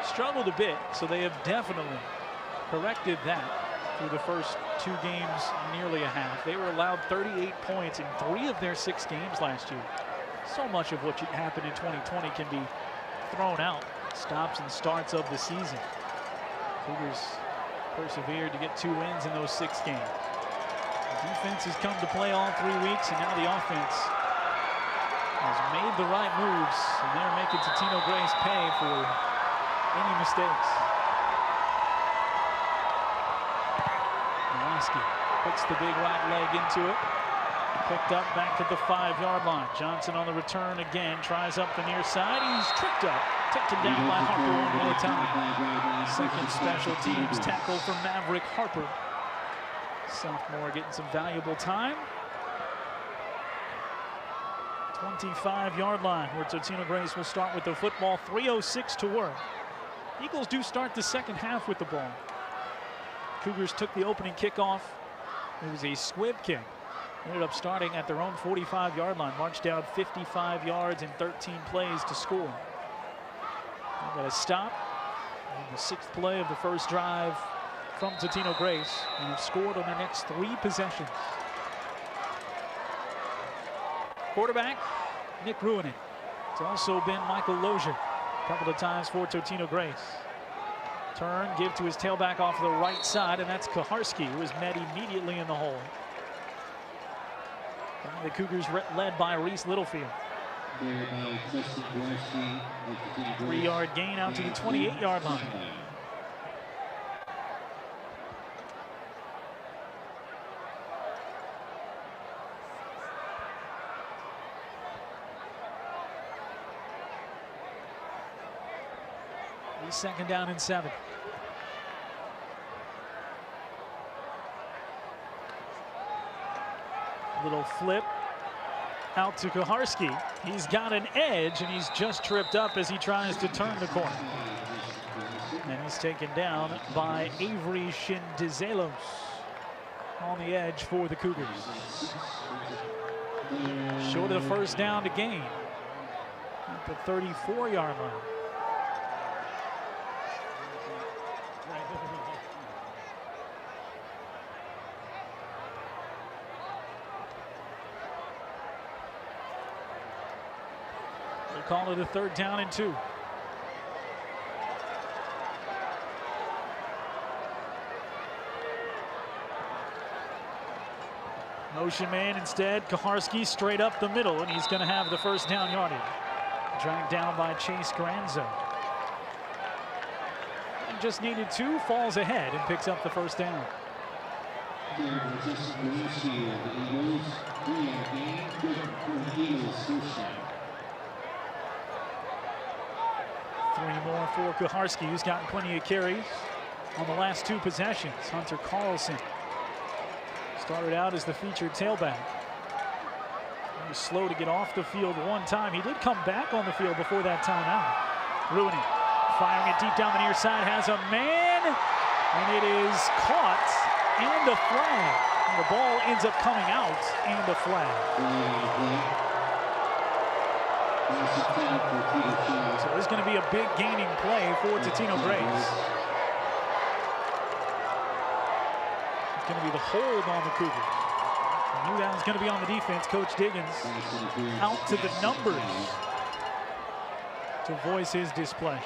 struggled a bit, so they have definitely corrected that. Through the first 2 games, nearly a half. They were allowed 38 points in 3 of their 6 games last year. So much of what happened in 2020 can be thrown out. Stops and starts of the season. Cougars persevered to get 2 wins in those 6 games. The defense has come to play all 3 weeks, and now the offense has made the right moves, and they're making Totino-Grace pay for any mistakes. Puts the big right leg into it. Picked up back at the 5-yard line. Johnson on the return again. Tries up the near side. He's tripped up. Taken down by Harper one more time. Second special teams tackle for Maverick Harper. Sophomore getting some valuable time. 25-yard line where Totino-Grace will start with the football. 3:06 to work. Eagles do start the second half with the ball. Cougars took the opening kickoff. It was a squib kick. Ended up starting at their own 45-yard line. Marched down 55 yards in 13 plays to score. They got a stop on the 6th play of the first drive from Totino-Grace, and have scored on their next 3 possessions. Quarterback, Nick Ruinen. It's also been Michael Lozier a couple of times for Totino-Grace. Turn, give to his tailback off the right side, and that's Kaharski, who is met immediately in the hole. And the Cougars led by Reese Littlefield. 3-yard gain out to the 28-yard line. Second down and 7. Little flip out to Kaharski. He's got an edge, and he's just tripped up as he tries to turn the corner. And he's taken down by Avery Shindizelos on the edge for the Cougars. Short of the first down to gain at the 34-yard line. Call it a 3rd down and 2. Motion man instead. Kaharski straight up the middle, and he's going to have the first down yardage. Dragged down by Chase Granzo. And just needed 2, falls ahead and picks up the first down. 3 more for Kaharski, who's gotten plenty of carries on the last 2 possessions. Hunter Carlson started out as the featured tailback. was slow to get off the field one time. He did come back on the field before that timeout. Ruining, firing it deep down the near side, has a man, and it is caught, and a flag. And the ball ends up coming out, and a flag. So there's going to be a big gaining play for Totino-Grace. It's going to be the hold on the Cougars. Knew that was going to be on the defense. Coach Diggins out to the numbers to voice his displeasure.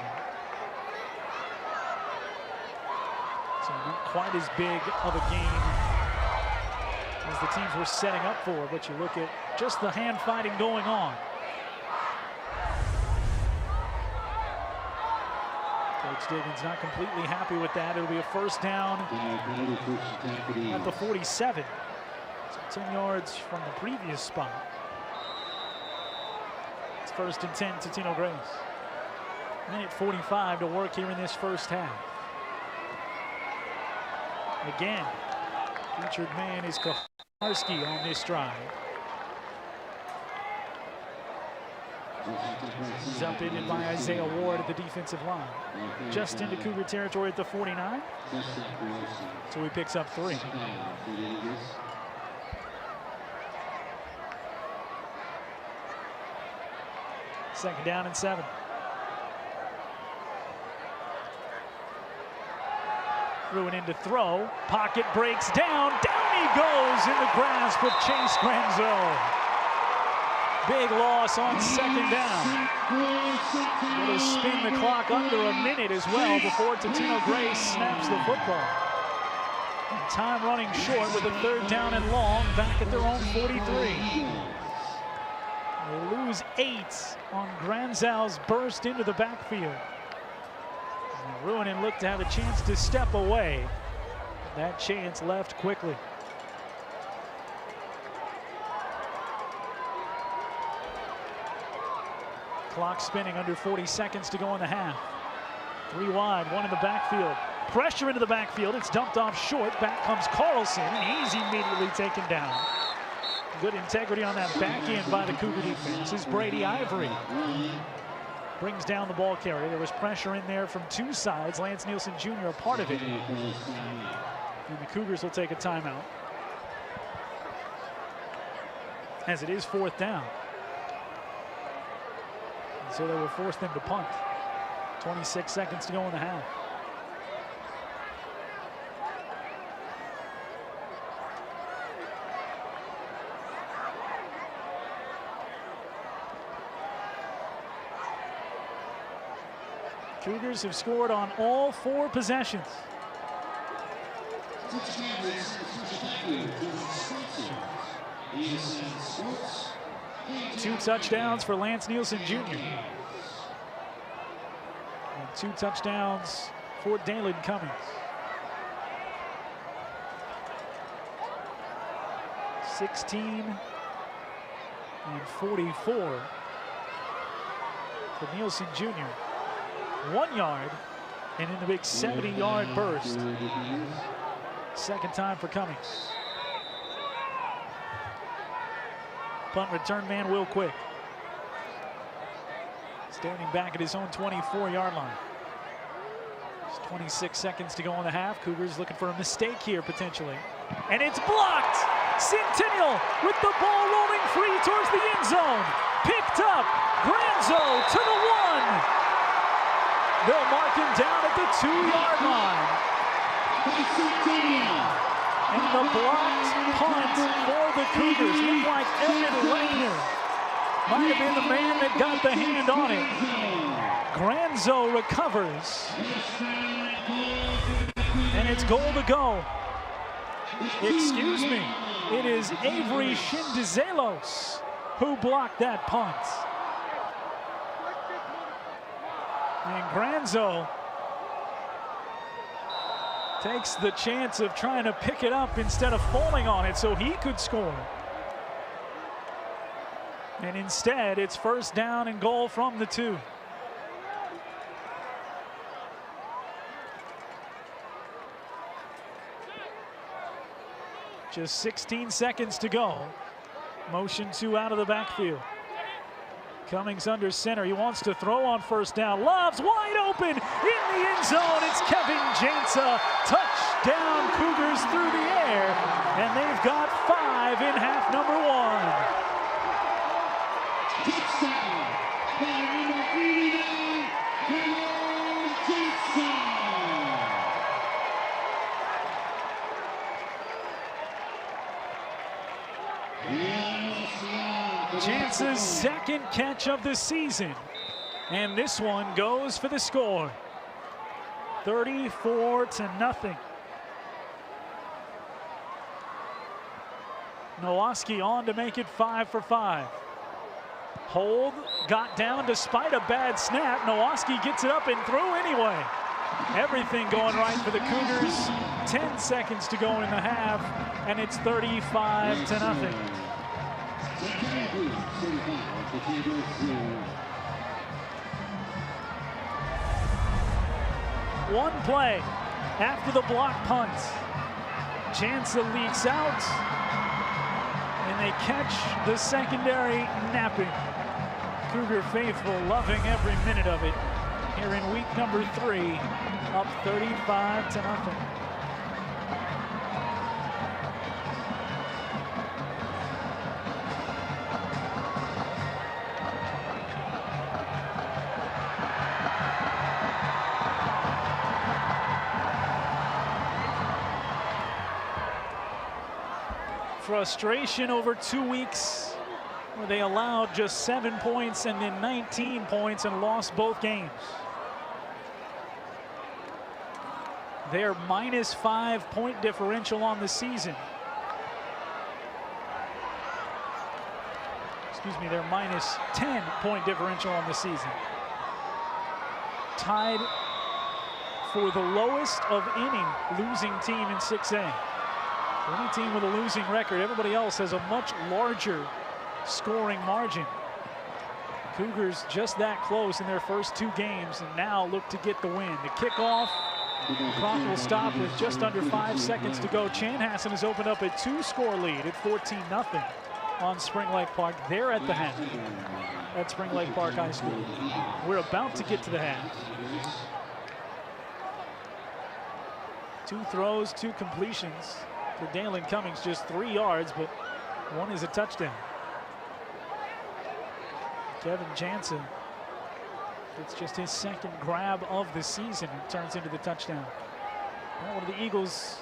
So not quite as big of a game as the teams were setting up for, but you look at just the hand fighting going on. Coach Diggins not completely happy with that. It'll be a first down at the 47. So 10 yards from the previous spot. It's 1st and 10, Totino-Grace. Minute 45 to work here in this first half. Again, featured man is Kaharski on this drive. He's upended by Isaiah Ward at the defensive line. Just into Cougar territory at the 49. So he picks up 3. Second down and 7. Ruin to throw. Pocket breaks down. Down he goes in the grasp of Chase Granzo. Big loss on second down. It'll spin the clock under a minute as well before Totino-Grace snaps the football. And time running short with a 3rd down and long back at their own 43. They lose 8 on Granzau's burst into the backfield. And Ruinen looked to have a chance to step away. That chance left quickly. Clock spinning, under 40 seconds to go in the half. 3 wide, 1 in the backfield. Pressure into the backfield, it's dumped off short. Back comes Carlson, and he's immediately taken down. Good integrity on that back end by the Cougar defense. This is Brady Ivory. Brings down the ball carrier. There was pressure in there from 2 sides. Lance Nielsen Jr. a part of it. And the Cougars will take a timeout, as it is 4th down. And so they will force them to punt. 26 seconds to go in the half. Cougars have scored on all 4 possessions. Two touchdowns for Lance Nielsen Jr. And 2 touchdowns for Dalen Cummings. 16 and 44 for Nielsen Jr. 1 yard, and in the big 70-yard burst. Second time for Cummings. Punt return man Will Quick. Standing back at his own 24-yard line. Just 26 seconds to go in the half. Cougars looking for a mistake here potentially. And it's blocked! Centennial with the ball rolling free towards the end zone. Picked up, Granzo to the 1. They'll mark him down at the 2-yard line. And the blocked punt for the Cougars. Looked like Evan Reiner might have been the man that got the hand on it. Granzo recovers. And it's goal to go. Excuse me. It is Avery Shindizelos who blocked that punt. And Granzo takes the chance of trying to pick it up instead of falling on it so he could score. And instead, it's 1st down and goal from the 2. Just 16 seconds to go. Motion 2 out of the backfield. Cummings under center. He wants to throw on first down. Love's wide open in the end zone. It's Kevin Jansa. Touchdown Cougars through the air. And they've got 5 in half number 1. Jansa's second catch of the season. And this one goes for the score. 34-0. Nowoski on to make it 5 for 5. Hold got down despite a bad snap. Nowoski gets it up and through anyway. Everything going right for the Cougars. 10 seconds to go in the half, and it's 35-0. One play after the block punt. Jansa leaks out, and they catch the secondary napping. Cougar faithful loving every minute of it here in week number 3, up 35-0. Frustration over 2 weeks where they allowed just 7 points and then 19 points and lost both games. Their -5 point differential on the season. Excuse me, their -10 point differential on the season. Tied for the lowest of any losing team in 6A. Any team with a losing record, everybody else has a much larger scoring margin. Cougars just that close in their first 2 games and now look to get the win. The kickoff, clock will stop with just under 5 seconds to go. Chanhassen has opened up a 2-score lead at 14-0 on Spring Lake Park. They're at the half at Spring Lake Park High School. We're about to get to the half. 2 throws, 2 completions. For Dalen Cummings, just 3 yards, but 1 is a touchdown. Kevin Jansa, it's just his second grab of the season and turns into the touchdown. Now, what do the Eagles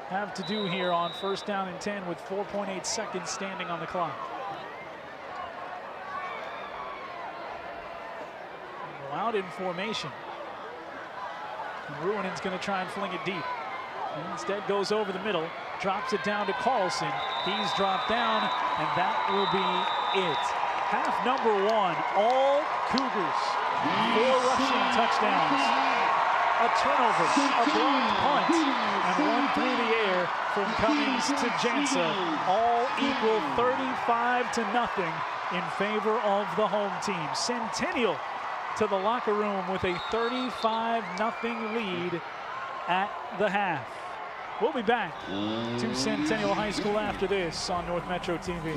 have to do here on 1st down and 10 with 4.8 seconds standing on the clock? Go out in formation. And Ruinen's going to try and fling it deep. Instead goes over the middle, drops it down to Carlson. He's dropped down, and that will be it. Half number 1, all Cougars. 4 rushing touchdowns, a turnover, a blocked punt, and 1 through the air from Cummings to Jansa. All equal 35-0 in favor of the home team. Centennial to the locker room with a 35-0 lead at the half. We'll be back to Centennial High School after this on North Metro TV.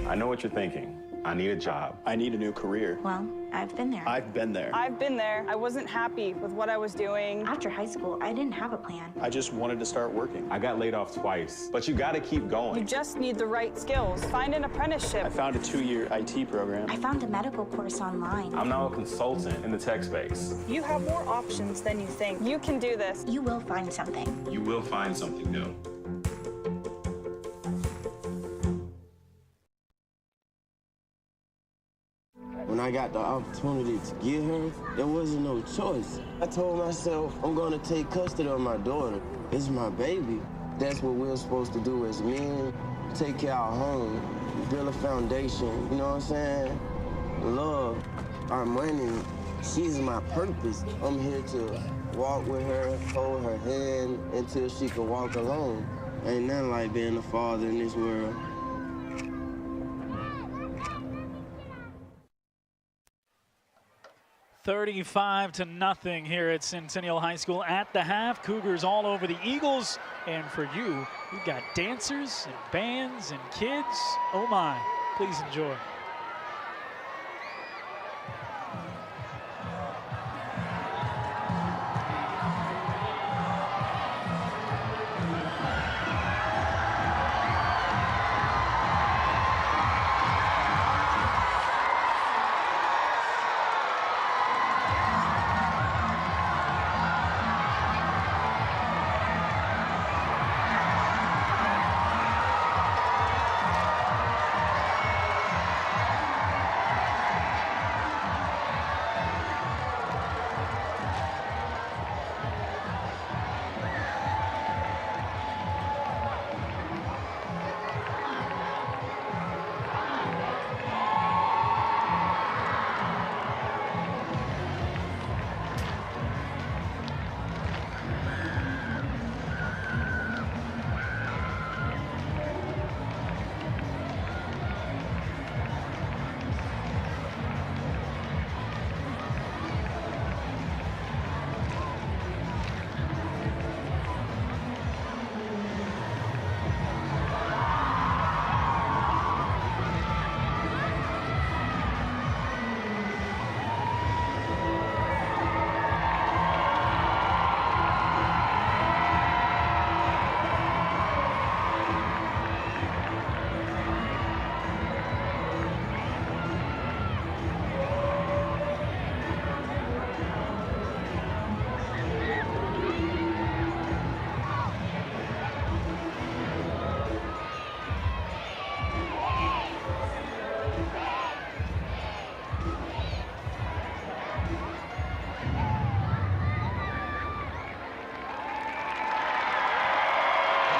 I know what you're thinking. I need a job. I need a new career. Well, I've been there. I've been there. I've been there. I wasn't happy with what I was doing. After high school, I didn't have a plan. I just wanted to start working. I got laid off twice, but you gotta keep You going. just need the right skills. Find an apprenticeship. I found a 2-year IT program. I found a medical course online. I'm now a consultant in the tech space. You have more options than you think. You can do this. You will find something. You will find something new. I got the opportunity to get her, there wasn't no choice. I told myself, I'm gonna take custody of my daughter. It's my baby. That's what we're supposed to do as men. Take care of our home, build a foundation, you know what I'm saying? Love, our money, she's my purpose. I'm here to walk with her, hold her hand until she can walk alone. Ain't nothing like being a father in this world. $35-0 here at Centennial High School at the half. Cougars all over the Eagles. And for you, you've got dancers and bands and kids. Oh my, please enjoy.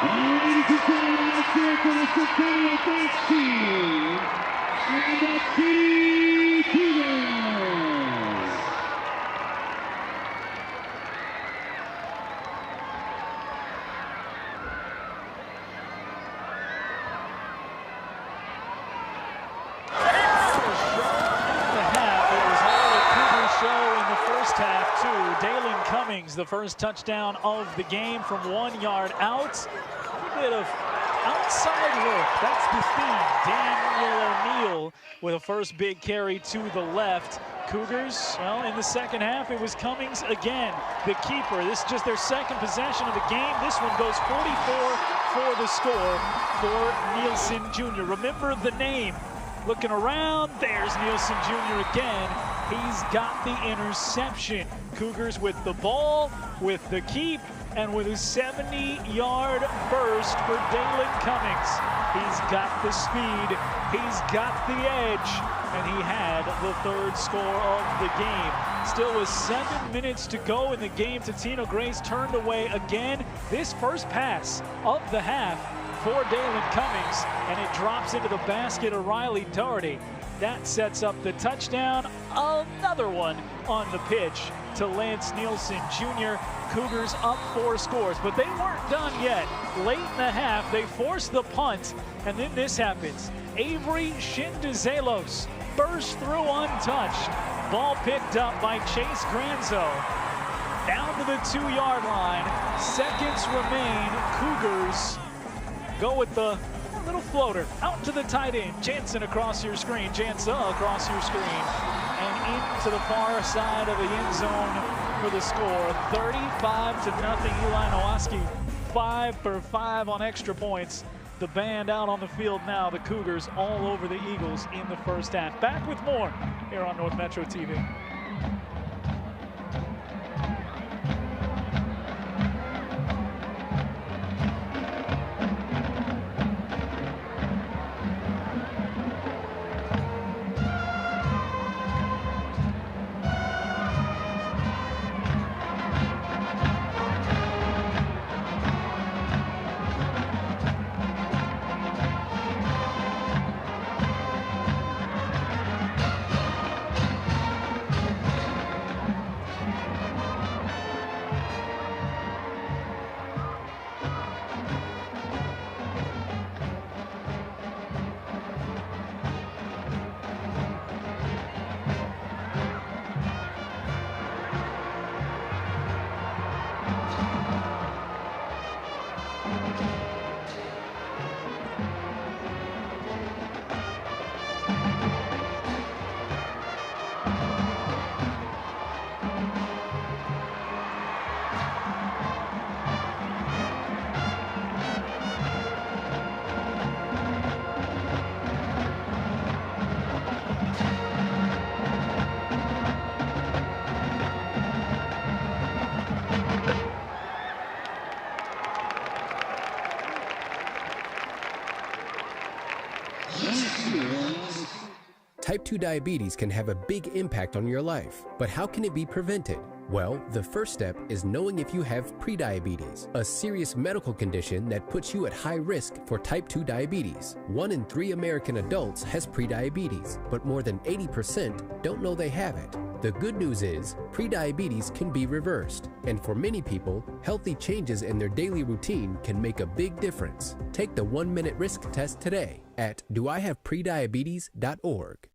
Ladies and gentlemen, let's hear it for the Centennial-Grace team and the Totino-Grace. Dalen Cummings, the first touchdown of the game from 1 yard out. A bit of outside look. That's the theme. Daniel O'Neal with a first big carry to the left. Cougars, well, in the second half, it was Cummings again, the keeper. This is just their second possession of the game. This one goes 44 for the score for Nielsen Jr. Remember the name. Looking around, there's Nielsen Jr. again. He's got the interception. Cougars with the ball, with the keep, and with a 70-yard burst for Dalen Cummings. He's got the speed, he's got the edge, and he had the third score of the game. Still with 7 minutes to go in the game, Totino-Grace turned away again. This first pass of the half for Dalen Cummings, and it drops into the basket of Riley Doherty. That sets up the touchdown. Another one on the pitch to Lance Nielsen Jr. Cougars up 4 scores, but they weren't done yet. Late in the half, they forced the punt, and then this happens. Avery Shindezelos burst through untouched. Ball picked up by Chase Granzo. Down to the 2-yard line. Seconds remain. Cougars go with the little floater out to the tight end. Jansen across your screen. Jansa across your screen. And into the far side of the end zone for the score. 35-0. Eli Nowaski 5 for 5 on extra points. The band out on the field now. The Cougars all over the Eagles in the first half. Back with more here on North Metro TV. Type 2 diabetes can have a big impact on your life, but how can it be prevented? Well, the first step is knowing if you have prediabetes, a serious medical condition that puts you at high risk for type 2 diabetes. 1 in 3 American adults has prediabetes, but more than 80% don't know they have it. The good news is, prediabetes can be reversed, and for many people, healthy changes in their daily routine can make a big difference. Take the 1-minute risk test today at doihaveprediabetes.org.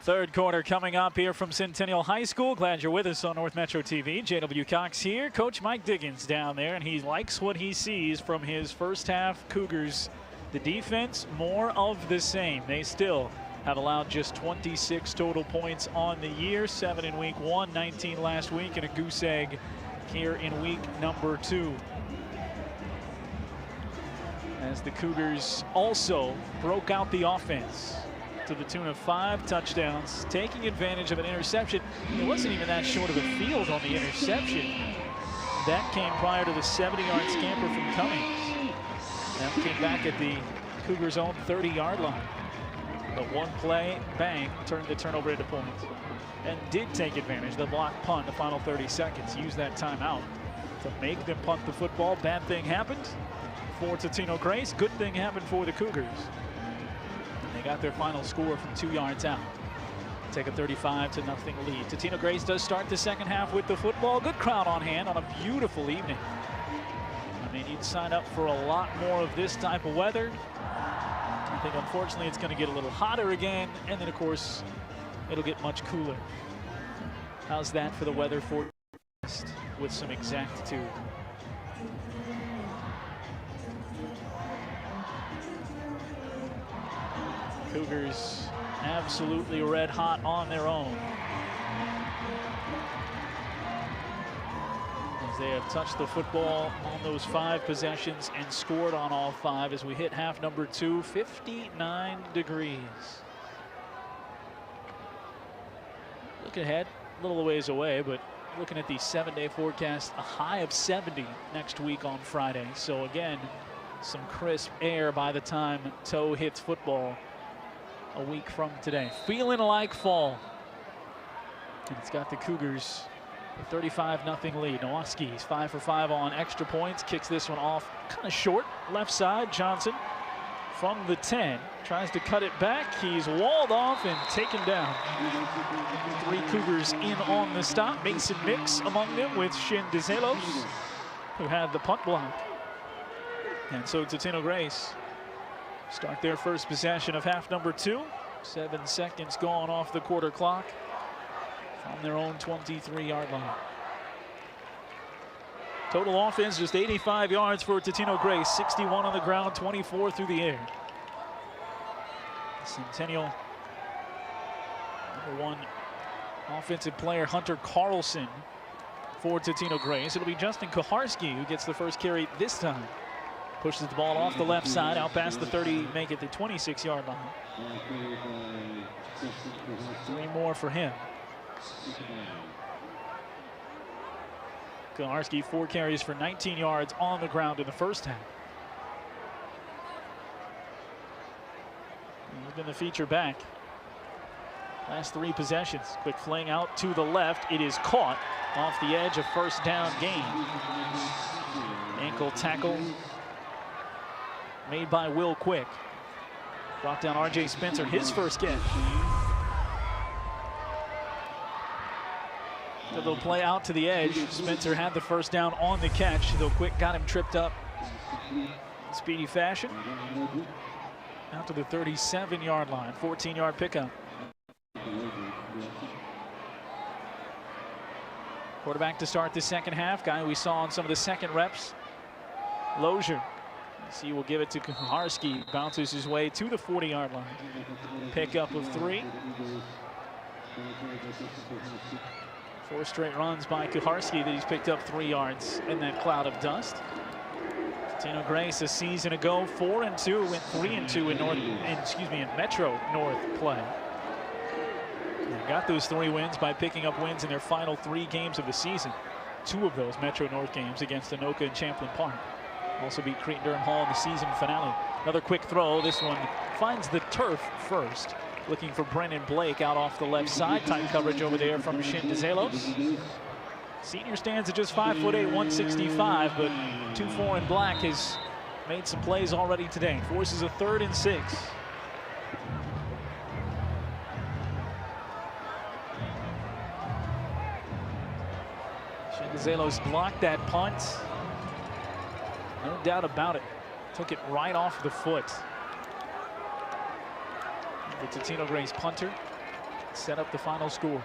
Third quarter coming up here from Centennial High School. Glad you're with us on North Metro TV. J.W. Cox here. Coach Mike Diggins down there, and he likes what he sees from his first half Cougars. The defense, more of the same. They still have allowed just 26 total points on the year. 7 in week 1, 19 last week, and a goose egg here in week number 2. As the Cougars also broke out the offense to the tune of 5 touchdowns, taking advantage of an interception. It wasn't even that short of a field on the interception. That came prior to the 70-yard scamper from Cummings. That came back at the Cougars' own 30-yard line. But one play, bang, turned the turnover into points. And did take advantage of the block punt the final 30 seconds. Used that timeout to make them punt the football. Bad thing happened for Totino-Grace. Good thing happened for the Cougars. They got their final score from 2 yards out. Take a 35-0 lead. Totino-Grace does start the second half with the football. Good crowd on hand on a beautiful evening. I mean, you'd sign up for a lot more of this type of weather. I think, unfortunately, it's going to get a little hotter again, and then, of course, it'll get much cooler. How's that for the weather forecast with some exactitude? Cougars absolutely red hot on their own, as they have touched the football on those 5 possessions and scored on all 5 as we hit half number 2, 59 degrees. Look ahead, a little ways away, but looking at the 7-day forecast, a high of 70 next week on Friday. So again, some crisp air by the time toe hits football a week from today. Feeling like fall. And it's got the Cougars a 35-0 lead. Nowaski's 5 for 5 on extra points. Kicks this one off kind of short. Left side, Johnson from the 10. Tries to cut it back. He's walled off and taken down. 3 Cougars in on the stop. Mason Mix among them with Shin Dezelos, who had the punt block. And so Totino-Grace start their first possession of half number 2. 7 seconds gone off the quarter clock from their own 23-yard line. Total offense just 85 yards for Totino-Grace. 61 on the ground, 24 through the air. Centennial #1 offensive player Hunter Carlson for Totino-Grace. It'll be Justin Kuharski who gets the first carry this time. Pushes the ball off the left side, out past the 30, make it the 26-yard line. 3 more for him. Kuharski 4 carries for 19 yards on the ground in the first half. He's been the feature back. Last 3 possessions. Quick fling out to the left. It is caught off the edge of first down gain. Ankle tackle made by Will Quick. Brought down R.J. Spencer, his first catch. A little play out to the edge. Spencer had the first down on the catch, though Quick got him tripped up in speedy fashion. Out to the 37-yard line, 14-yard pickup. Quarterback to start the second half, guy we saw on some of the second reps, Lozier. He will give it to Kuharski, bounces his way to the 40-yard line. Pickup of 3. 4 straight runs by Kuharski that he's picked up 3 yards in that cloud of dust. Totino-Grace a season ago, 4-2, went 3-2 in Metro North play. They got those 3 wins by picking up wins in their final 3 games of the season. 2 of those Metro North games against Anoka and Champlain Park. Also beat Creighton-Durham Hall in the season finale. Another quick throw. This one finds the turf first. Looking for Brennan Blake out off the left side. Tight coverage over there from Shindezelos. Senior stands at just 5'8", 165, but 2-4 in black has made some plays already today. Forces a 3rd and 6. Shindezelos blocked that punt. No doubt about it. Took it right off the foot. The Totino-Grace punter set up the final score.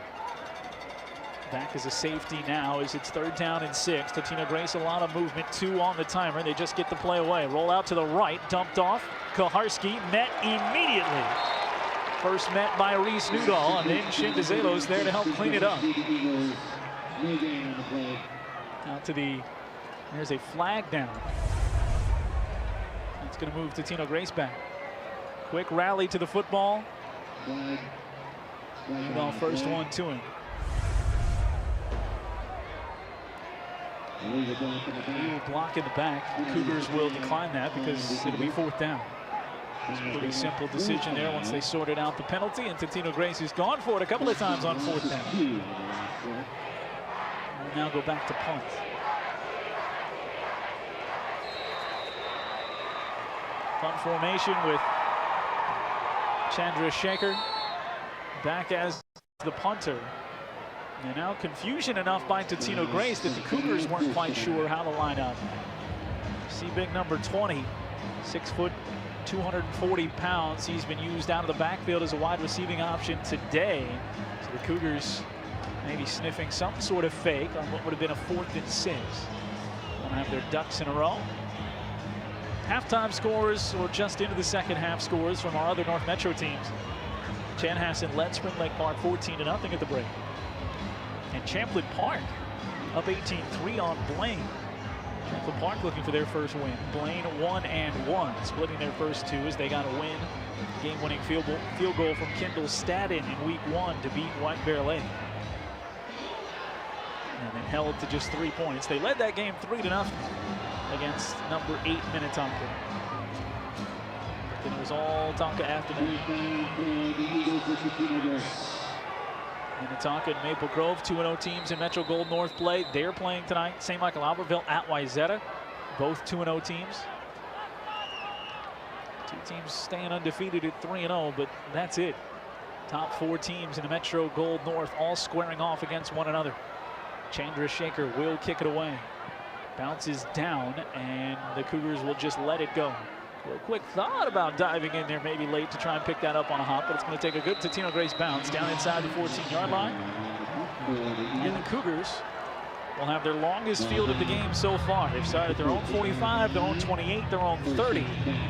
Back as a safety now as it's 3rd down and 6. Totino-Grace a lot of movement, 2 on the timer. They just get the play away. Roll out to the right, dumped off. Kuharski met immediately. First met by Reese Newdall, and then Shindezelos there to help clean it up. Out to the, there's a flag down. It's going to move Totino-Grace back. Quick rally to the football. Newdall first one to him. He will block in the back. The Cougars will decline that because it'll be 4th down. It's a pretty simple decision there once they sorted out the penalty, and Totino-Grace has gone for it a couple of times on 4th down. We'll now go back to punt. Punt formation with Chandra Shekhar back as the punter. And now confusion enough by Totino-Grace that the Cougars weren't quite sure how to line up. See big number 20, 6 foot, 240 pounds. He's been used out of the backfield as a wide receiving option today. So the Cougars maybe sniffing some sort of fake on what would have been a 4th and 6. Want to have their ducks in a row. Halftime scores, or just into the second half scores from our other North Metro teams. Chanhassen led Spring Lake Park 14-0 at the break. And Champlain Park up 18-3 on Blaine. Champlain Park looking for their first win. Blaine 1-1, splitting their first 2 as they got a win. Game-winning field goal from Kendall Stadden in week 1 to beat White Bear Lake. And then held to just 3 points. They led that game 3-0 against number 8 Minnetonka. Then it was all Tonka after that. Minnetonka and Maple Grove, 2-0 teams in Metro Gold North play. They're playing tonight. St. Michael Albertville at Wayzata, both 2-0 teams. 2 teams staying undefeated at 3-0, but that's it. Top 4 teams in the Metro Gold North all squaring off against one another. Chandra Shekhar will kick it away. Bounces down, and the Cougars will just let it go. Real quick thought about diving in there maybe late to try and pick that up on a hop, but it's going to take a good Totino-Grace bounce down inside the 14-yard line. And the Cougars will have their longest field of the game so far. They've started their own 45, their own 28, their own 30,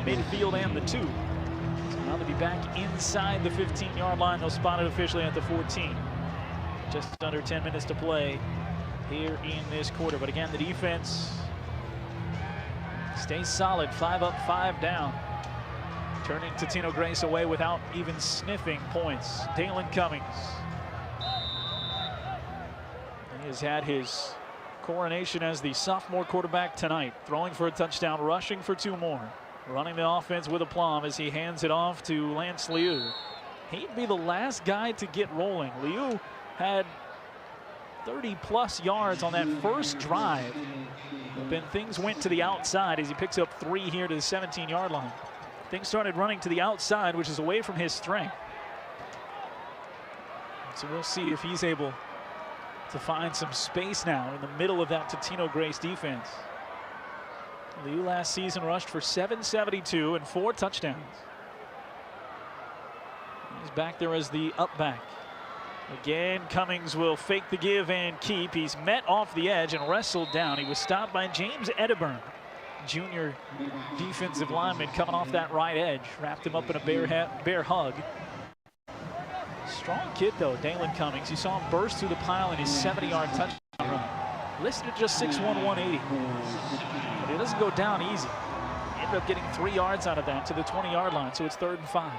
midfield and the 2. So now they'll be back inside the 15-yard line. They'll spot it officially at the 14. Just under 10 minutes to play here in this quarter. But again, the defense stays solid, 5 up, 5 down. Turning Totino-Grace away without even sniffing points. Dalen Cummings. He has had his coronation as the sophomore quarterback tonight, throwing for a touchdown, rushing for 2 more. running the offense with aplomb as he hands it off to Lance Liu. He'd be the last guy to get rolling. Liu had 30-plus yards on that first drive. But then things went to the outside as he picks up 3 here to the 17-yard line. Things started running to the outside, which is away from his strength. So we'll see if he's able to find some space now in the middle of that Totino-Grace defense. Liu last season rushed for 772 and 4 touchdowns. He's back there as the up back. Again, Cummings will fake the give and keep. He's met off the edge and wrestled down. He was stopped by James Edinburgh, junior defensive lineman, coming off that right edge. Wrapped him up in a bear hug. Strong kid, though, Dalen Cummings. You saw him burst through the pile in his 70-yard touchdown run. Listed at just 6'1", 180. But it doesn't go down easy. He ended up getting 3 yards out of that to the 20-yard line, so it's 3rd and 5.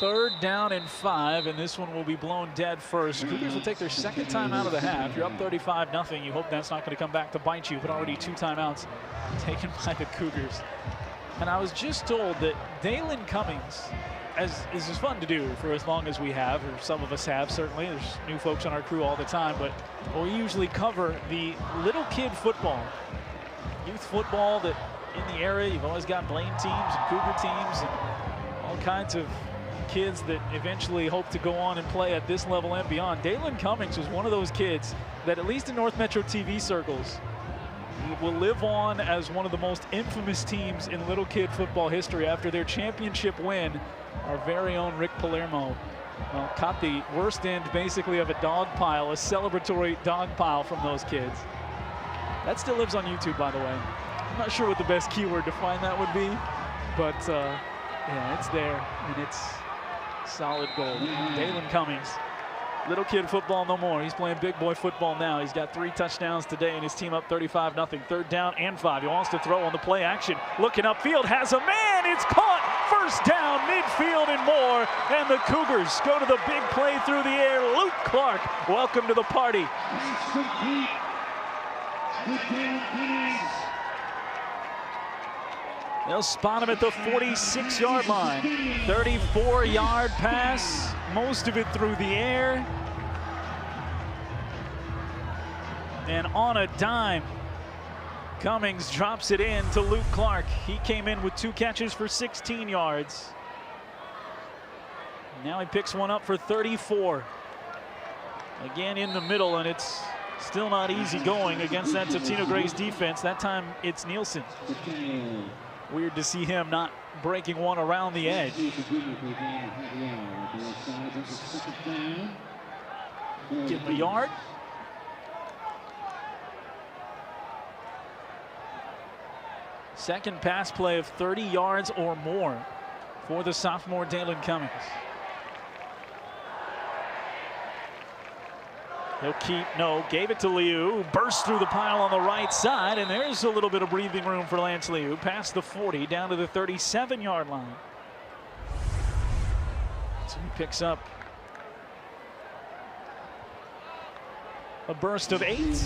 Third down and 5, and this one will be blown dead first. Cougars will take their 2nd time out of the half. You're up 35-0. You hope that's not going to come back to bite you, but already 2 timeouts taken by the Cougars. And I was just told that Dalen Cummings, as is fun to do for as long as we have, or some of us have certainly. There's new folks on our crew all the time, but we usually cover the little kid football, youth football that in the area you've always got Blaine teams and Cougar teams and all kinds of kids that eventually hope to go on and play at this level and beyond. Dalen Cummings was one of those kids that, at least in North Metro TV circles, will live on as one of the most infamous teams in little kid football history after their championship win. Our very own Rick Palermo caught the worst end basically of a dog pile, a celebratory dog pile from those kids. That still lives on YouTube, by the way. I'm not sure what the best keyword to find that would be, but yeah, it's there, and it's solid gold. Dalen Cummings, little kid football no more. He's playing big boy football now. He's got 3 touchdowns today and his team up 35-0. 3rd down and 5. He wants to throw on the play action. Looking upfield, has a man. It's caught. 1st down, midfield and more. And the Cougars go to the big play through the air. Luke Clark, welcome to the party. They'll spot him at the 46-yard line. 34-yard pass, most of it through the air. And on a dime, Cummings drops it in to Luke Clark. He came in with 2 catches for 16 yards. Now he picks one up for 34. Again in the middle, and it's still not easy going against that Totino-Grace defense. That time it's Nielsen. Weird to see him not breaking one around the edge. Give him a yard. Second pass play of 30 yards or more for the sophomore Dalen Cummings. He'll gave it to Liu, burst through the pile on the right side, and there's a little bit of breathing room for Lance Liu, past the 40, down to the 37-yard line. So he picks up a burst of 8, and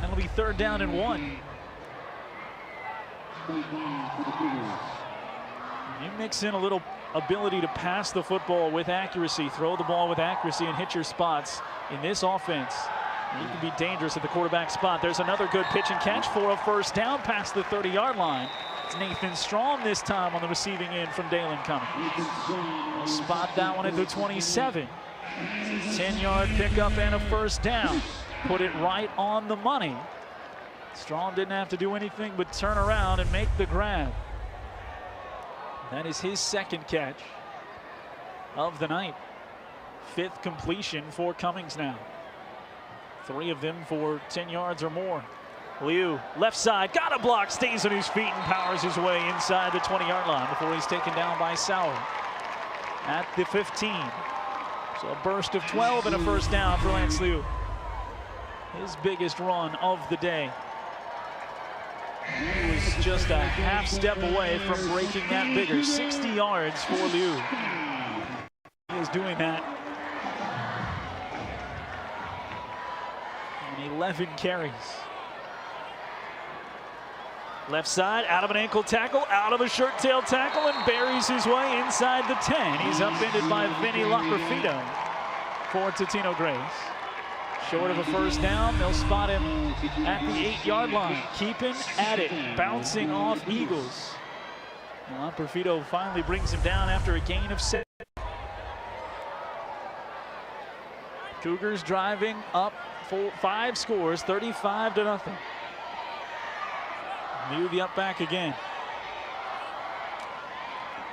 it'll be 3rd down and 1. You mix in a little ability to pass the football with accuracy, throw the ball with accuracy, and hit your spots in this offense. You can be dangerous at the quarterback spot. There's another good pitch and catch for a 1st down past the 30-yard line. It's Nathan Strom this time on the receiving end from Dalen Cummings. We'll spot that one at the 27. 10-yard pickup and a 1st down. Put it right on the money. Strom didn't have to do anything but turn around and make the grab. That is his 2nd catch of the night. 5th completion for Cummings now. 3 of them for 10 yards or more. Liu, left side, got a block, stays on his feet and powers his way inside the 20-yard line before he's taken down by Sauer at the 15. So a burst of 12 and a 1st down for Lance Liu. His biggest run of the day. He was just a half step away from breaking that bigger. 60 yards for Liu. He is doing that 11 carries. Left side, out of an ankle tackle, out of a shirt tail tackle, and buries his way inside the 10. He's upended by Vinny Lockerfido for Totino-Grace. Short of a first down, they'll spot him at the 8-yard line. Keeping at it, bouncing off Eagles. Lockerfido finally brings him down after a gain of 7. Cougars driving up 5 scores, 35-0. Liu the up back again.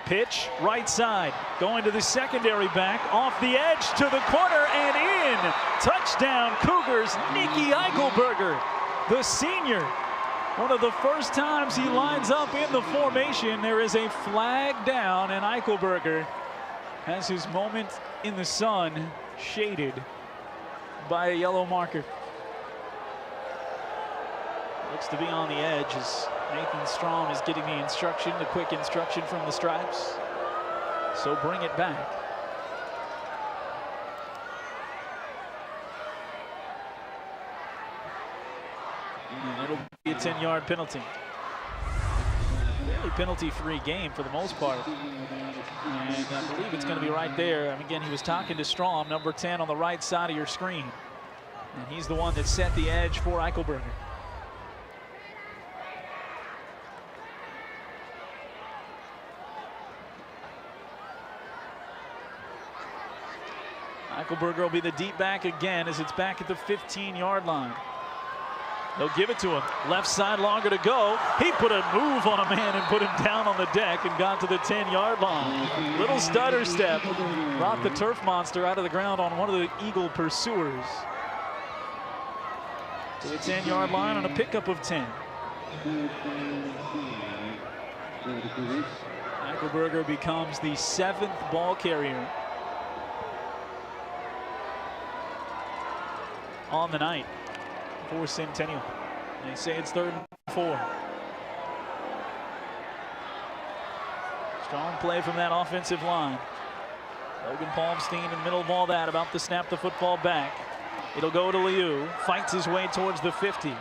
Pitch, right side, going to the secondary back, off the edge to the corner and in. Touchdown Cougars, Nicky Eichelberger, the senior. One of the first times he lines up in the formation. There is a flag down, and Eichelberger has his moment in the sun, shaded by a yellow marker. Looks to be on the edge as Nathan Strom is getting the instruction, the quick instruction from the stripes. So bring it back. And it'll be a 10-yard penalty. Fairly penalty-free game for the most part. And I believe it's going to be right there. And again, he was talking to Strom, number 10 on the right side of your screen. And he's the one that set the edge for Eichelberger. Eichelberger will be the deep back again as it's back at the 15-yard line. They'll give it to him. Left side, longer to go. He put a move on a man and put him down on the deck and got to the 10-yard line. Little stutter step brought the turf monster out of the ground on one of the Eagle pursuers. To the 10-yard line on a pickup of 10. Eichelberger becomes the 7th ball carrier on the night for Centennial. They say it's 3rd and 4. Strong play from that offensive line. Logan Palmstein in the middle of all that, about to snap the football back. It'll go to Liu, fights his way towards the 50.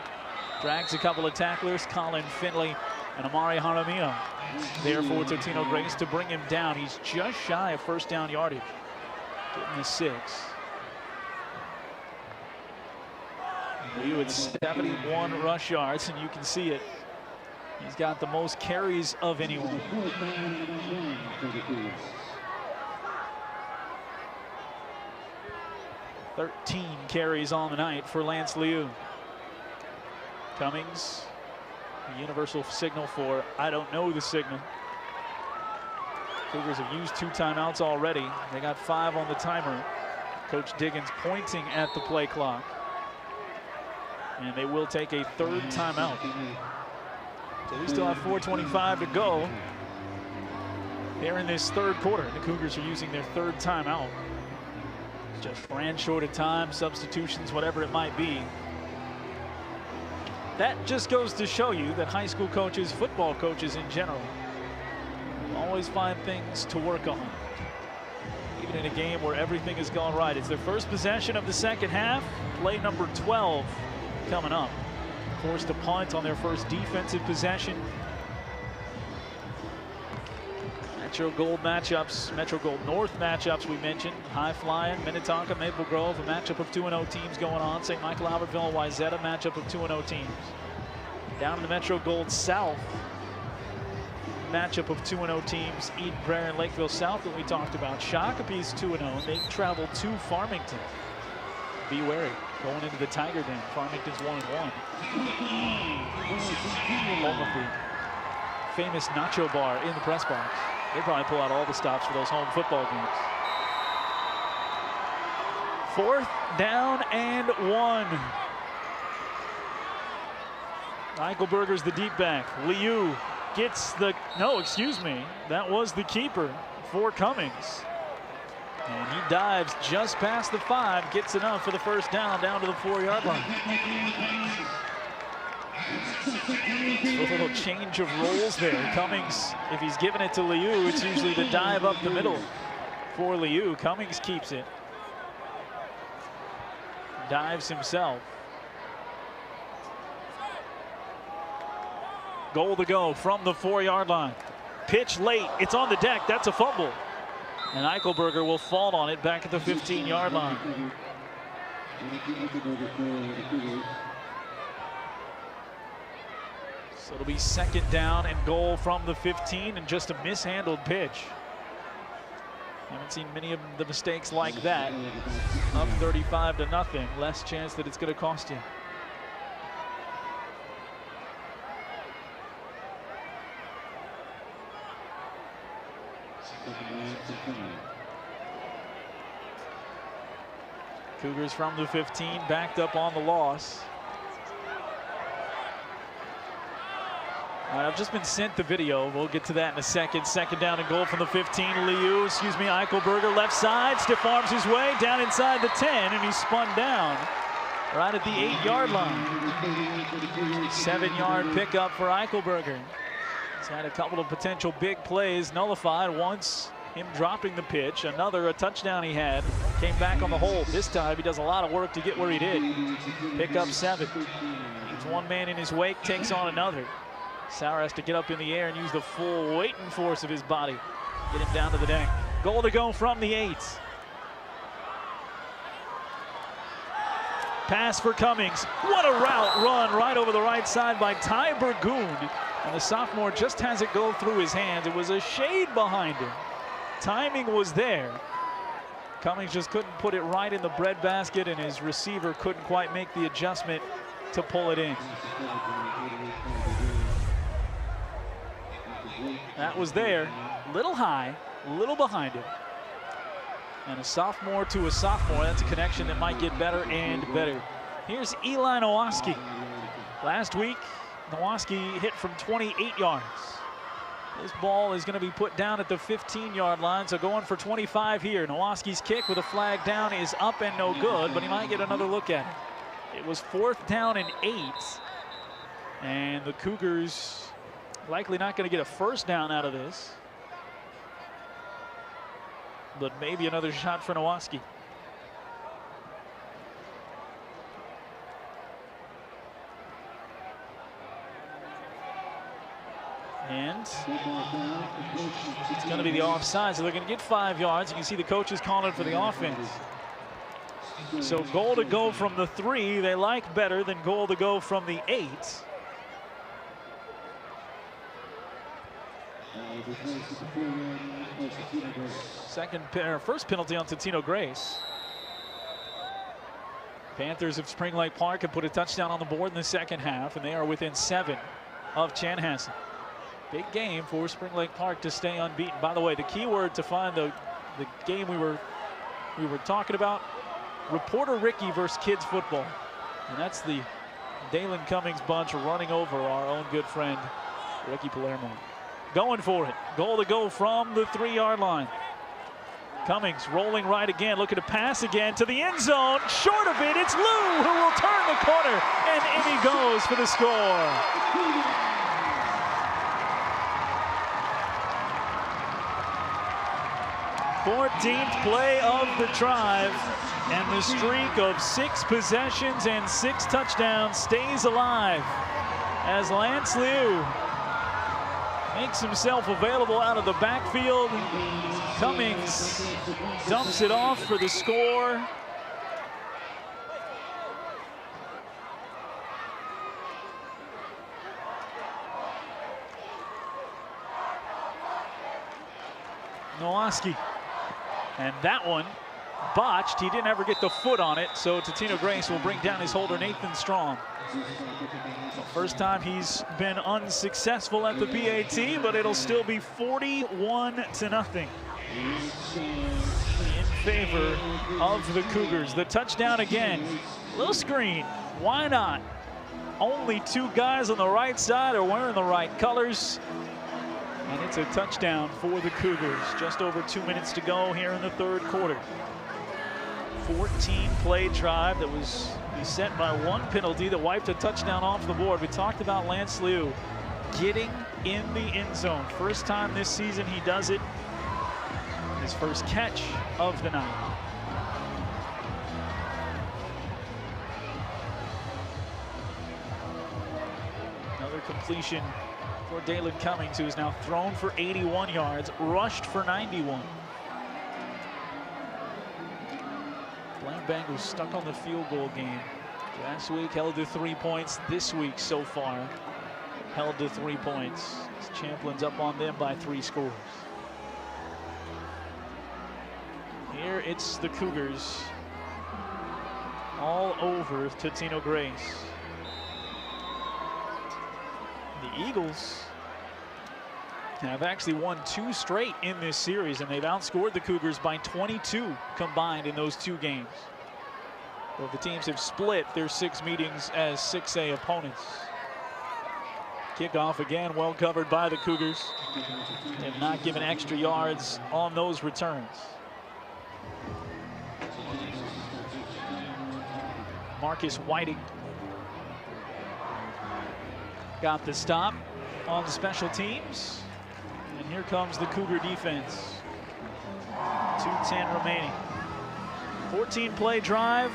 Drags a couple of tacklers, Colin Finley and Amari Jaramillo there for Totino-Grace to bring him down. He's just shy of first down yardage, getting the 6. Liu at 71 rush yards, and you can see it. He's got the most carries of anyone. "13 carries on the night for Lance Liu. Cummings, the universal signal for I don't know the signal. Cougars have used 2 timeouts already. They got 5 on the timer. Coach Diggins pointing at the play clock. And they will take a 3rd timeout. So we still have 4:25 to go. They're in this 3rd quarter. The Cougars are using their 3rd timeout. Just ran short of time, substitutions, whatever it might be. That just goes to show you that high school coaches, football coaches in general, always find things to work on. Even in a game where everything has gone right. It's their first possession of the second half. Play number 12 coming up. Forced to punt on their first defensive possession. Metro Gold matchups, Metro Gold North matchups we mentioned. High flying, Minnetonka, Maple Grove, a matchup of 2-0 teams going on. St. Michael, Albertville, Wayzata, matchup of 2-0 teams. Down in the Metro Gold South, matchup of 2-0 teams. Eden Prairie and Lakeville South that we talked about. Shakopee's 2-0. They travel to Farmington. Be wary going into the Tiger Den. Farmington's 1-1. Home of the famous nacho bar in the press box. They probably pull out all the stops for those home football games. 4th down and 1. Eichelberger's the deep back. Liu gets the, no, excuse me. That was the keeper for Cummings. And he dives just past the 5, gets enough for the first down to the 4-yard line. A little change of roles there. Cummings, if he's giving it to Liu, it's usually the dive up the middle for Liu. Cummings keeps it. Dives himself. Goal to go from the 4-yard line. Pitch late. It's on the deck. That's a fumble. And Eichelberger will fall on it back at the 15-yard line. So it'll be 2nd down and goal from the 15, and just a mishandled pitch. Haven't seen many of the mistakes like that. Up 35-0. Less chance that it's going to cost you. Cougars from the 15, backed up on the loss. All right, I've just been sent the video. We'll get to that in a second. 2nd down and goal from the 15. Eichelberger left side, stiff arms his way down inside the 10, and he's spun down right at the 8-yard line. 7-yard pickup for Eichelberger. He's had a couple of potential big plays nullified. Once him dropping the pitch, another a touchdown he had. Came back on the hold. This time he does a lot of work to get where he did. Pick up 7. Leaves one man in his wake, takes on another. Sauer has to get up in the air and use the full weight and force of his body. Get him down to the deck. Goal to go from the 8. Pass for Cummings. What a route run right over the right side by Ty Burgoon. And the sophomore just has it go through his hands. It was a shade behind him. Timing was there. Cummings just couldn't put it right in the breadbasket, and his receiver couldn't quite make the adjustment to pull it in. That was there, little high, little behind him. And a sophomore to a sophomore, that's a connection that might get better and better. Here's Eli Nowaski. Last week, Nowaski hit from 28 yards. This ball is going to be put down at the 15-yard line, so going for 25 here. Nowaski's kick with a flag down is up and no good, but he might get another look at it. It was 4th down and 8, and the Cougars likely not going to get a 1st down out of this, but maybe another shot for Nowaski. And it's going to be the offside, so they're going to get 5 yards. You can see the coaches calling for the offense. So goal to go from the 3, they like better than goal to go from the 8. First penalty on Totino-Grace. Panthers of Spring Lake Park have put a touchdown on the board in the 2nd half, and they are within 7 of Chanhassen. Big game for Spring Lake Park to stay unbeaten. By the way, the key word to find the game we were talking about, Reporter Ricky versus Kids Football. And that's the Dalen Cummings bunch running over our own good friend, Ricky Palermo. Going for it. Goal to go from the 3-yard line. Cummings rolling right again, looking to pass again to the end zone. Short of it, it's Lou who will turn the corner, and in he goes for the score. Fourteenth play of the drive, and the streak of 6 possessions and 6 touchdowns stays alive as Lance Liu makes himself available out of the backfield. Cummings dumps it off for the score. Nowaski. And that one botched. He didn't ever get the foot on it, so Totino-Grace will bring down his holder, Nathan Strong. The first time he's been unsuccessful at the PAT, but it'll still be 41-0 in favor of the Cougars. The touchdown again. Little screen. Why not? Only 2 guys on the right side are wearing the right colors. And it's a touchdown for the Cougars. Just over 2 minutes to go here in the 3rd quarter. 14-play drive that was beset by 1 penalty that wiped a touchdown off the board. We talked about Lance Liu getting in the end zone. First time this season he does it. His first catch of the night. Another completion for Dalen Cummings, who is now thrown for 81 yards, rushed for 91. Blaine Bengals stuck on the field goal game. Last week held to 3 points. This week so far held to 3 points. Champlin's up on them by 3 scores. Here it's the Cougars all over Totino-Grace. The Eagles have actually won 2 straight in this series, and they've outscored the Cougars by 22 combined in those 2 games. Both the teams have split their 6 meetings as 6A opponents. Kickoff again, well covered by the Cougars. They have not given extra yards on those returns. Marcus Whiting got the stop on the special teams. And here comes the Cougar defense. 2:10 remaining. 14-play drive.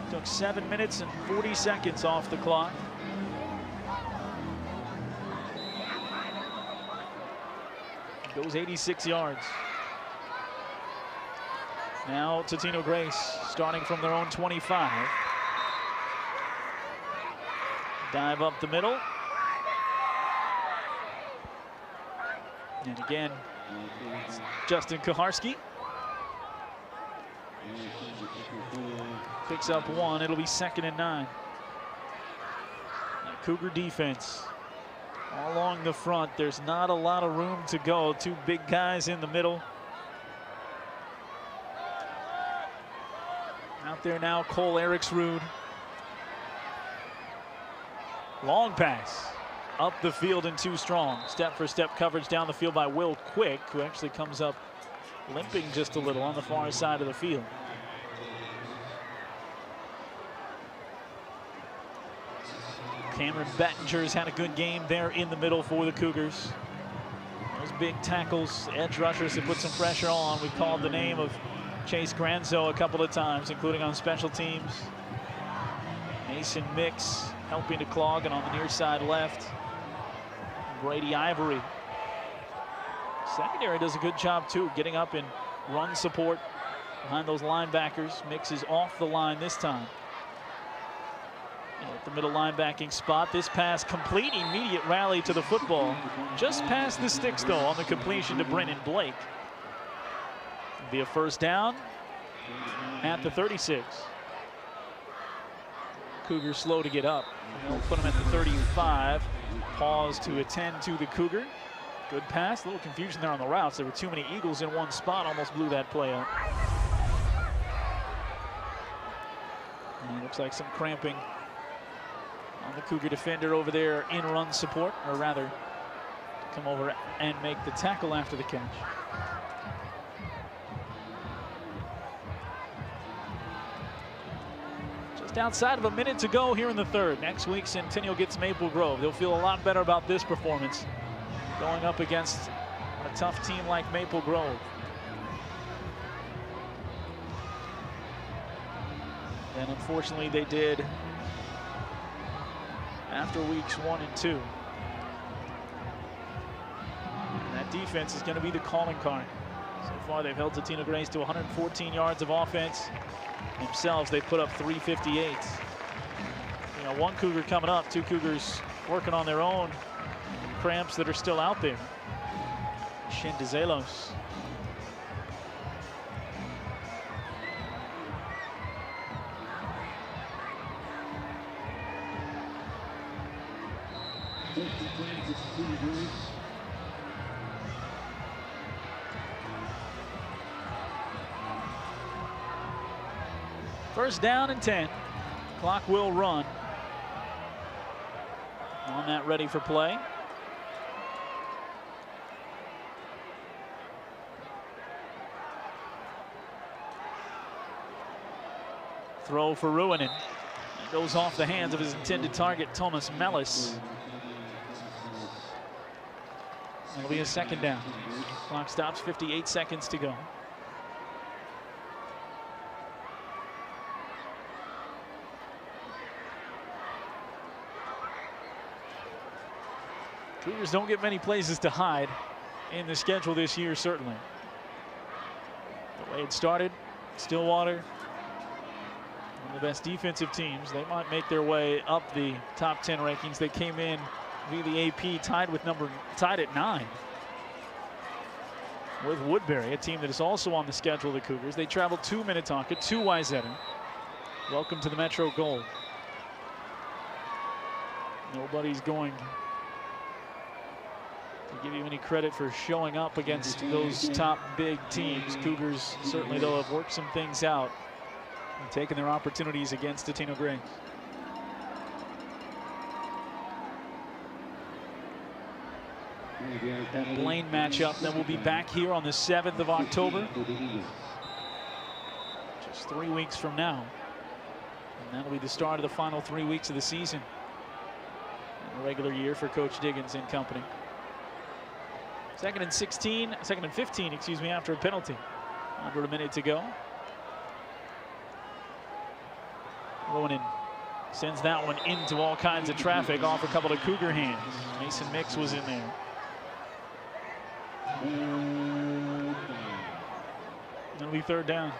Took 7 minutes and 40 seconds off the clock. Goes 86 yards. Now Totino-Grace starting from their own 25. Dive up the middle. And again, Justin Kuharski. Picks up 1, it'll be 2nd and 9. Cougar defense all along the front. There's not a lot of room to go. 2 big guys in the middle. Out there now, Cole Eriksrud. Long pass up the field and 2 strong. Step-for-step coverage down the field by Will Quick, who actually comes up limping just a little on the far side of the field. Cameron Bettinger's had a good game there in the middle for the Cougars. Those big tackles, edge rushers to put some pressure on. We've called the name of Chase Granzo a couple of times, including on special teams. Mason Mix helping to clog, and on the near side left, Brady Ivory. Secondary does a good job too, getting up in run support behind those linebackers. Mix is off the line this time. At the middle linebacking spot, this pass complete, immediate rally to the football. Just past the sticks though on the completion to Brennan Blake. It'll be a 1st down at the 36. Cougars slow to get up. They'll put them at the 35. Pause to attend to the Cougar. Good pass, a little confusion there on the routes. There were too many Eagles in one spot, almost blew that play up. And it looks like some cramping on the Cougar defender over there in run support, or rather come over and make the tackle after the catch. Just outside of a minute to go here in the 3rd. Next week, Centennial gets Maple Grove. They'll feel a lot better about this performance going up against a tough team like Maple Grove. And unfortunately, they did after weeks 1 and 2. And that defense is going to be the calling card. So far, they've held Totino-Grace to 114 yards of offense. Themselves, they put up 358. You know, 1 Cougar coming up, 2 Cougars working on their own cramps that are still out there. Shin DeZelos. First down and 10. Clock will run. On that, ready for play. Throw for Ruinen. It goes off the hands of his intended target, Thomas Mellis. It'll be a 2nd down. Clock stops, 58 seconds to go. Cougars don't get many places to hide in the schedule this year, certainly. The way it started, Stillwater, one of the best defensive teams. They might make their way up the top 10 rankings. They came in via the AP tied at 9 with Woodbury, a team that is also on the schedule of the Cougars. They traveled to Minnetonka, to Wayzata. Welcome to the Metro Gold. Nobody's going to give you any credit for showing up against those top big teams. Cougars certainly, though, have worked some things out and taken their opportunities against Totino-Grace. That Blaine matchup then will be back here on the 7th of October. Just 3 weeks from now. And that'll be the start of the final 3 weeks of the season in the regular year for Coach Diggins and company. Second and 15, excuse me, after a penalty. Under a minute to go. Rowan sends that one into all kinds of traffic off a couple of Cougar hands. Mason Mix was in there. It'll be third down.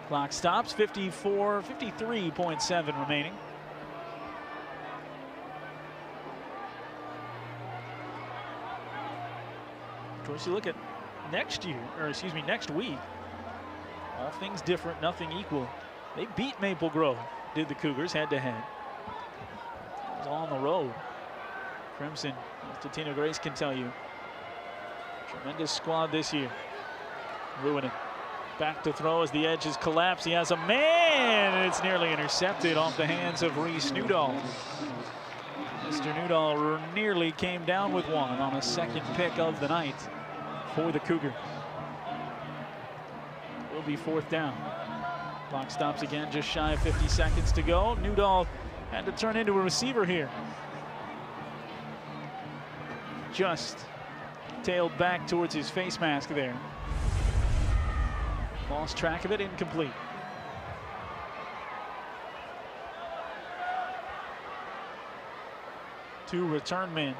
Clock stops, 53.7 remaining. Of course, you look at next week. All things different, nothing equal. They beat Maple Grove, did the Cougars head-to-head. It was on the road. Crimson, as Totino-Grace can tell you. Tremendous squad this year. Ruining. Back to throw as the edges collapse. He has a man, and it's nearly intercepted off the hands of Reese Newdahl. Mr. Newdahl nearly came down with one on a second pick of the night for the Cougar. It will be fourth down. Clock stops again, just shy of 50 seconds to go. Newdahl had to turn into a receiver here. Just tailed back towards his face mask there. Lost track of it, incomplete. Two return men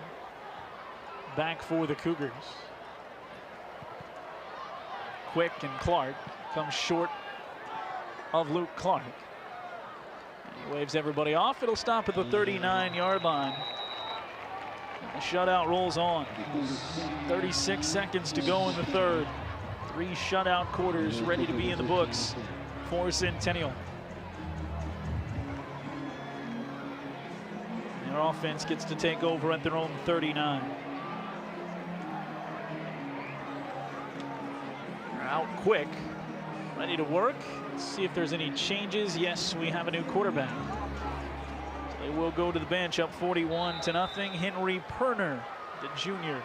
back for the Cougars. Quick and Clark comes short of Luke Clark. He waves everybody off. It'll stop at the 39-yard line. And the shutout rolls on. 36 seconds to go in the third. 3 shutout quarters ready to be in the books for Centennial. Their offense gets to take over at their own 39. They're out quick, ready to work. Let's see if there's any changes. Yes, we have a new quarterback. So they will go to the bench up 41-0. Henry Perner, the junior,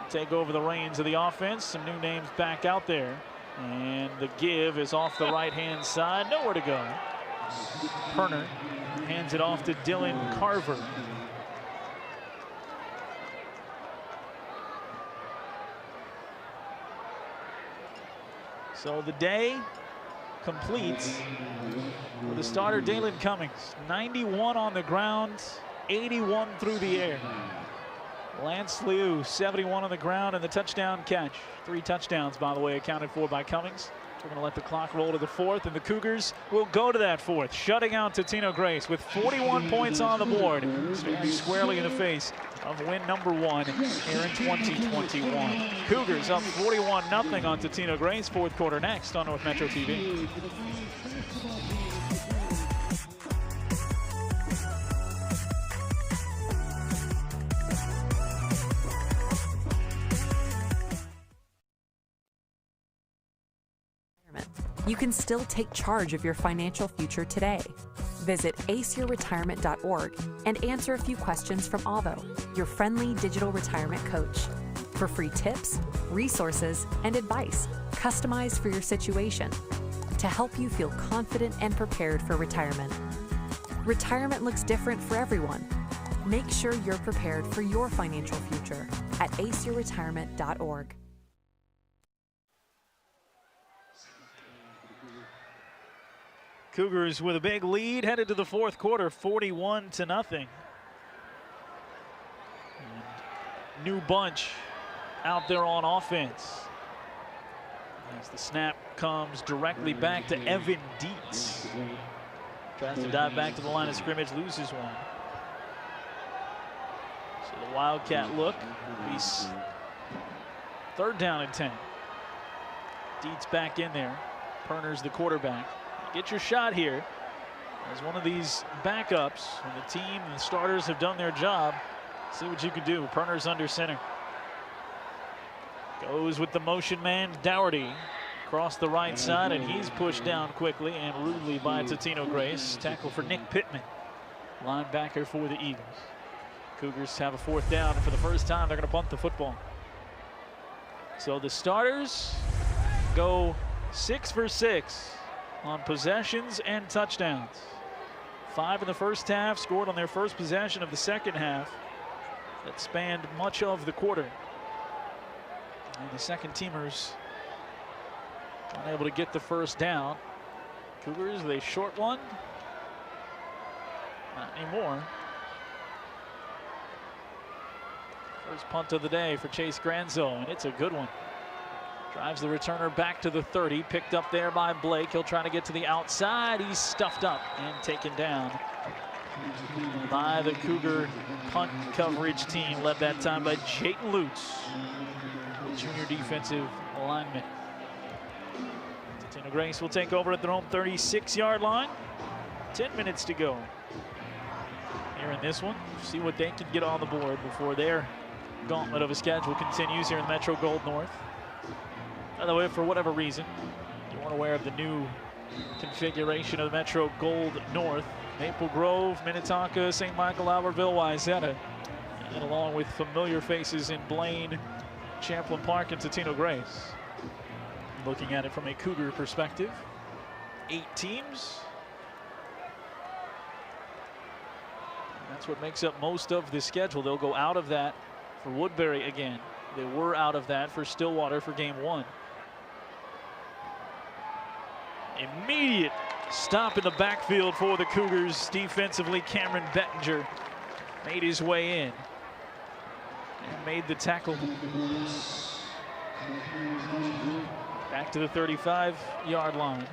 take over the reins of the offense. Some new names back out there. And the give is off the right-hand side. Nowhere to go. Perner hands it off to Dylan Carver. So the day completes with the starter Dalen Cummings. 91 on the ground, 81 through the air. Lance Liu, 71 on the ground, and the touchdown catch. 3 touchdowns, by the way, accounted for by Cummings. We're going to let the clock roll to the fourth, and the Cougars will go to that fourth, shutting out Totino-Grace with 41 points on the board, staring squarely in the face of win number 1 here in 2021. Cougars up 41-0 on Totino-Grace. Fourth quarter next on North Metro TV. You can still take charge of your financial future today. Visit aceyourretirement.org and answer a few questions from Avo, your friendly digital retirement coach, for free tips, resources, and advice customized for your situation to help you feel confident and prepared for retirement. Retirement looks different for everyone. Make sure you're prepared for your financial future at aceyourretirement.org. Cougars with a big lead headed to the fourth quarter, 41-0. New bunch out there on offense. As the snap comes directly back to Evan Dietz. Tries to dive back to the line of scrimmage, loses one. So the Wildcat look. He's 3rd down and 10. Dietz back in there. Perner's the quarterback. Get your shot here. As one of these backups, when the team and the starters have done their job, see what you can do. Perner's under center. Goes with the motion man, Dougherty. Across the right side, and he's pushed down quickly and rudely by Totino-Grace. Tackle for Nick Pittman, linebacker for the Eagles. Cougars have a 4th down, and for the first time, they're going to punt the football. So the starters go 6 for 6 on possessions and touchdowns. 5 in the first half, scored on their first possession of the second half. That spanned much of the quarter. And the second teamers unable to get the first down. Cougars with a short one. Not anymore. First punt of the day for Chase Granzo, and it's a good one. Drives the returner back to the 30, picked up there by Blake. He'll try to get to the outside. He's stuffed up and taken down by the Cougar punt coverage team, led that time by Jayton Lutz, the junior defensive lineman. Totino-Grace will take over at their own 36-yard line. 10 minutes to go here in this one. See what they can get on the board before their gauntlet of a schedule continues here in the Metro Gold North. By the way, for whatever reason, you weren't aware of the new configuration of the Metro Gold North. Maple Grove, Minnetonka, St. Michael, Albertville, Wayzata, and along with familiar faces in Blaine, Champlain Park, and Totino-Grace. Looking at it from a Cougar perspective, 8 teams. And that's what makes up most of the schedule. They'll go out of that for Woodbury again. They were out of that for Stillwater for game 1. Immediate stop in the backfield for the Cougars defensively. Cameron Bettinger made his way in and made the tackle. Back to the 35-yard line.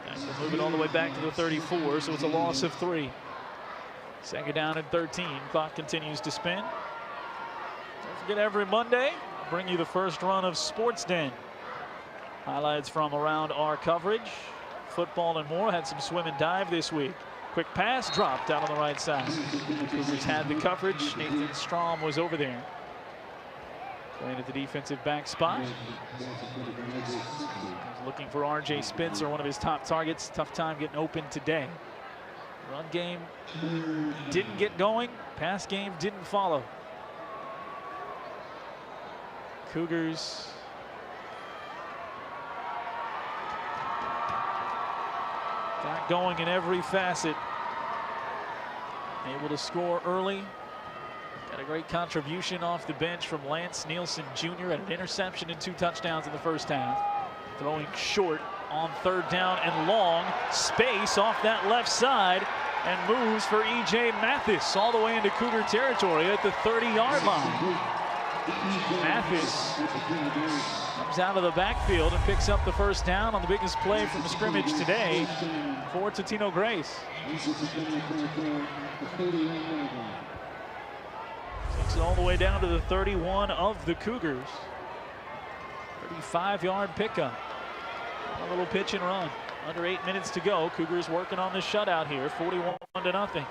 And we'll move it all the way back to the 34, so it's a loss of 3. 2nd down and 13. Clock continues to spin. Don't forget, every Monday, I'll bring you the first run of Sports Den. Highlights from around our coverage, football and more. Had some swim and dive this week. Quick pass dropped out on the right side. Cougars had the coverage. Nathan Strom was over there, playing at the defensive back spot. Looking for R.J. Spencer, one of his top targets. Tough time getting open today. Run game didn't get going. Pass game didn't follow. Cougars got going in every facet. Able to score early. Got a great contribution off the bench from Lance Nielsen Jr. at an interception and 2 touchdowns in the first half. Throwing short on 3rd down and long. Space off that left side and moves for E.J. Mathis all the way into Cougar territory at the 30-yard line. Mathis comes out of the backfield and picks up the first down on the biggest play from the scrimmage today for Totino-Grace. Takes it all the way down to the 31 of the Cougars. 35-yard pickup. A little pitch and run. Under 8 minutes to go. Cougars working on the shutout here, 41-0.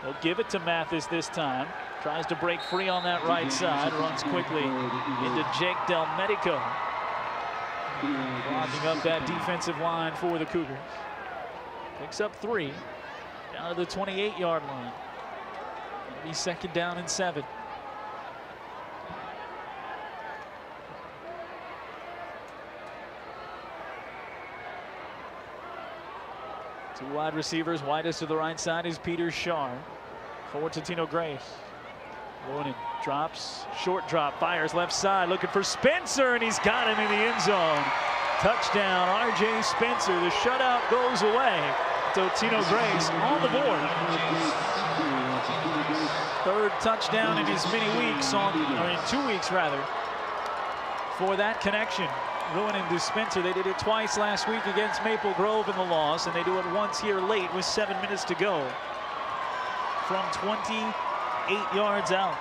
They'll give it to Mathis this time. Tries to break free on that right side. Runs quickly into Jake Del Medico. Blocking up that defensive line for the Cougars. Picks up 3. Down to the 28-yard line. It'll be 2nd down and 7. Two wide receivers. Widest to the right side is Peter Shar for Totino-Grace. Loaning drops, short drop, fires left side, looking for Spencer, and he's got him in the end zone. Touchdown, R.J. Spencer. The shutout goes away. Totino-Grace on the board. Third touchdown in as many weeks, or in 2 weeks rather, for that connection. Ruin into Spencer. They did it twice last week against Maple Grove in the loss, and they do it once here late with 7 minutes to go. From 28 yards out.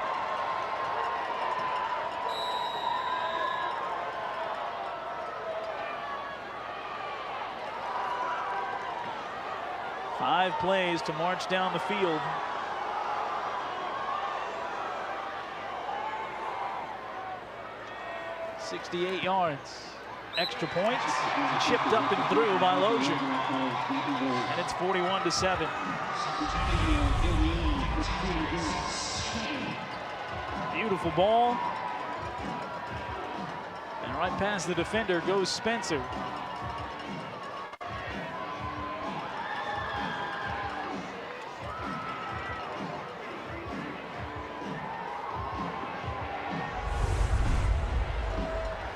Five plays to march down the field. .68 yards. Extra point, chipped up and through by Lozier. And it's 41-7. Beautiful ball. And right past the defender goes Spencer.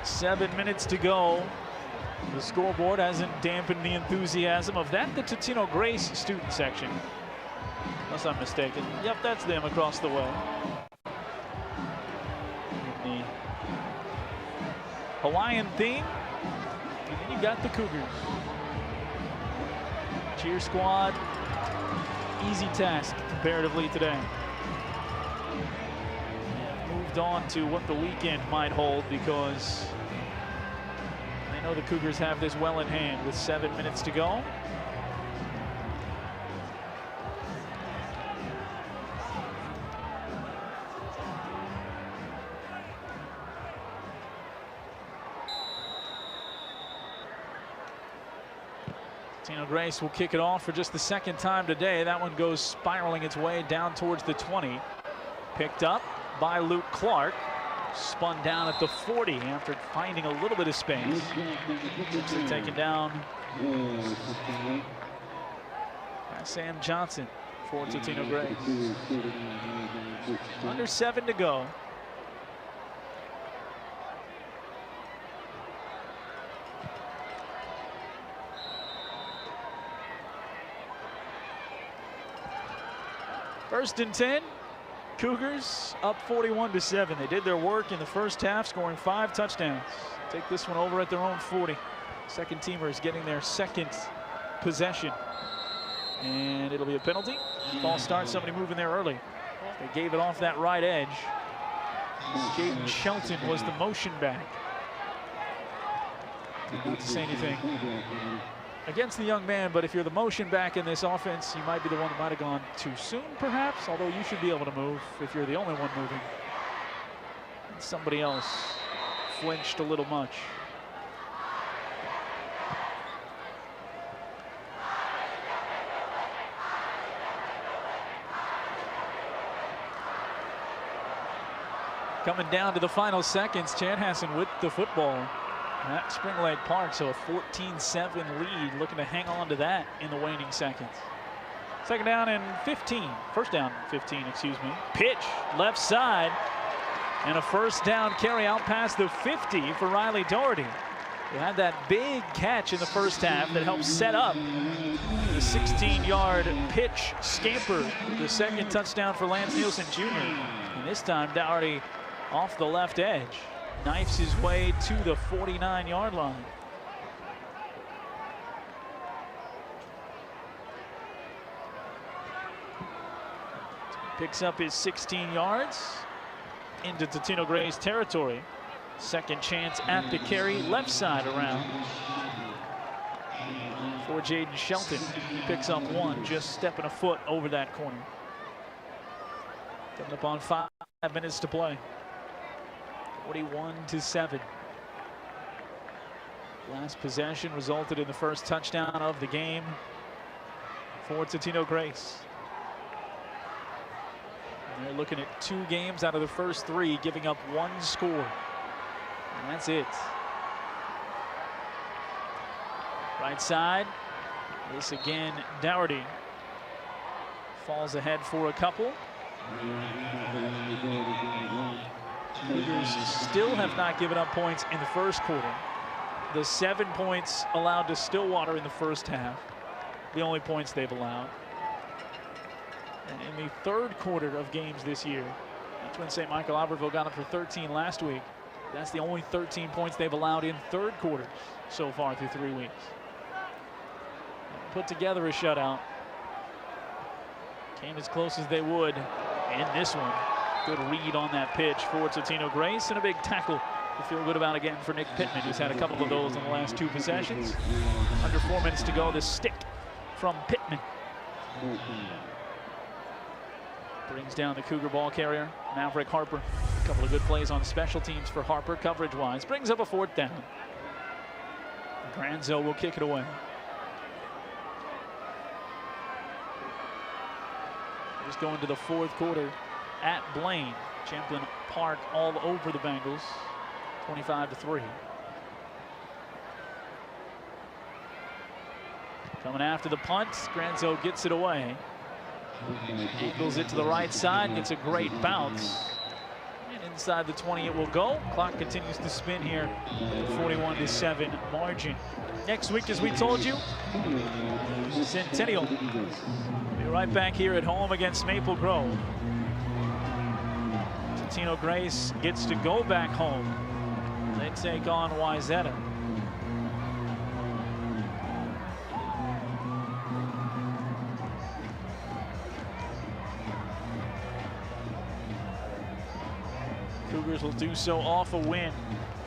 .7 minutes to go. The scoreboard hasn't dampened the enthusiasm of that. The Totino-Grace student section, unless I'm mistaken. Yep, that's them across the way. The Hawaiian theme, and then you got the Cougars. Cheer squad, easy task comparatively today. Moved on to what the weekend might hold because I know the Cougars have this well in hand with 7 minutes to go. Totino-Grace will kick it off for just the second time today. That one goes spiraling its way down towards the 20. Picked up by Luke Clark. Spun down at the 40 after finding a little bit of space. Taken down by Sam Johnson for Totino-Grace. Under 7 to go. First and 10. Cougars up 41-7. They did their work in the first half, scoring 5 touchdowns. Take this one over at their own 40. Second teamers getting their second possession. And it'll be a penalty. False start, somebody moving there early. They gave it off that right edge. Jaden Shelton was the motion back. Not to say anything against the young man, but if you're the motion back in this offense, you might be the one that might have gone too soon, perhaps, although you should be able to move if you're the only one moving. And somebody else flinched a little much. Coming down to the final seconds, Chanhassen with the football at Spring Lake Park, so a 14-7 lead, looking to hang on to that in the waning seconds. Second down and 15, first down and 15, excuse me. Pitch, left side, and a first down carry out past the 50 for Riley Doherty, who had that big catch in the first half that helped set up the 16-yard pitch scamper, the second touchdown for Lance Nielsen Jr. And this time Doherty off the left edge. Knifes his way to the 49-yard line. Picks up his 16 yards into Totino-Grace territory. Second chance at the carry, left side around for Jaden Shelton. He picks up one, just stepping a foot over that corner. Coming up on 5 minutes to play. 41-7. Last possession resulted in the first touchdown of the game for Totino-Grace. They're looking at 2 games out of the first 3, giving up 1 score. And that's it. Right side. This again, Doherty falls ahead for a couple. Cougars still have not given up points in the first quarter. The 7 points allowed to Stillwater in the first half, the only points they've allowed. And in the third quarter of games this year, that's when St. Michael Albertville got up for 13 last week. That's the only 13 points they've allowed in third quarters so far through 3 weeks. Put together a shutout. Came as close as they would in this one. Good read on that pitch for Totino-Grace, and a big tackle to feel good about again for Nick Pittman, who's had a couple of those in the last 2 possessions. Under 4 minutes to go, the stick from Pittman brings down the Cougar ball carrier, Maverick Harper. A couple of good plays on special teams for Harper, coverage-wise. Brings up a 4th down. Granzo will kick it away. Just going to the 4th quarter at Blaine. Champlin Park all over the Bengals, 25-3. Coming after the punt, Granzo gets it away. Angles it to the right side, gets a great bounce. And inside the 20 it will go. Clock continues to spin here at the 41-7 margin. Next week, as we told you, Centennial will be right back here at home against Maple Grove. Totino-Grace gets to go back home. They take on Wayzata. Cougars will do so off a win.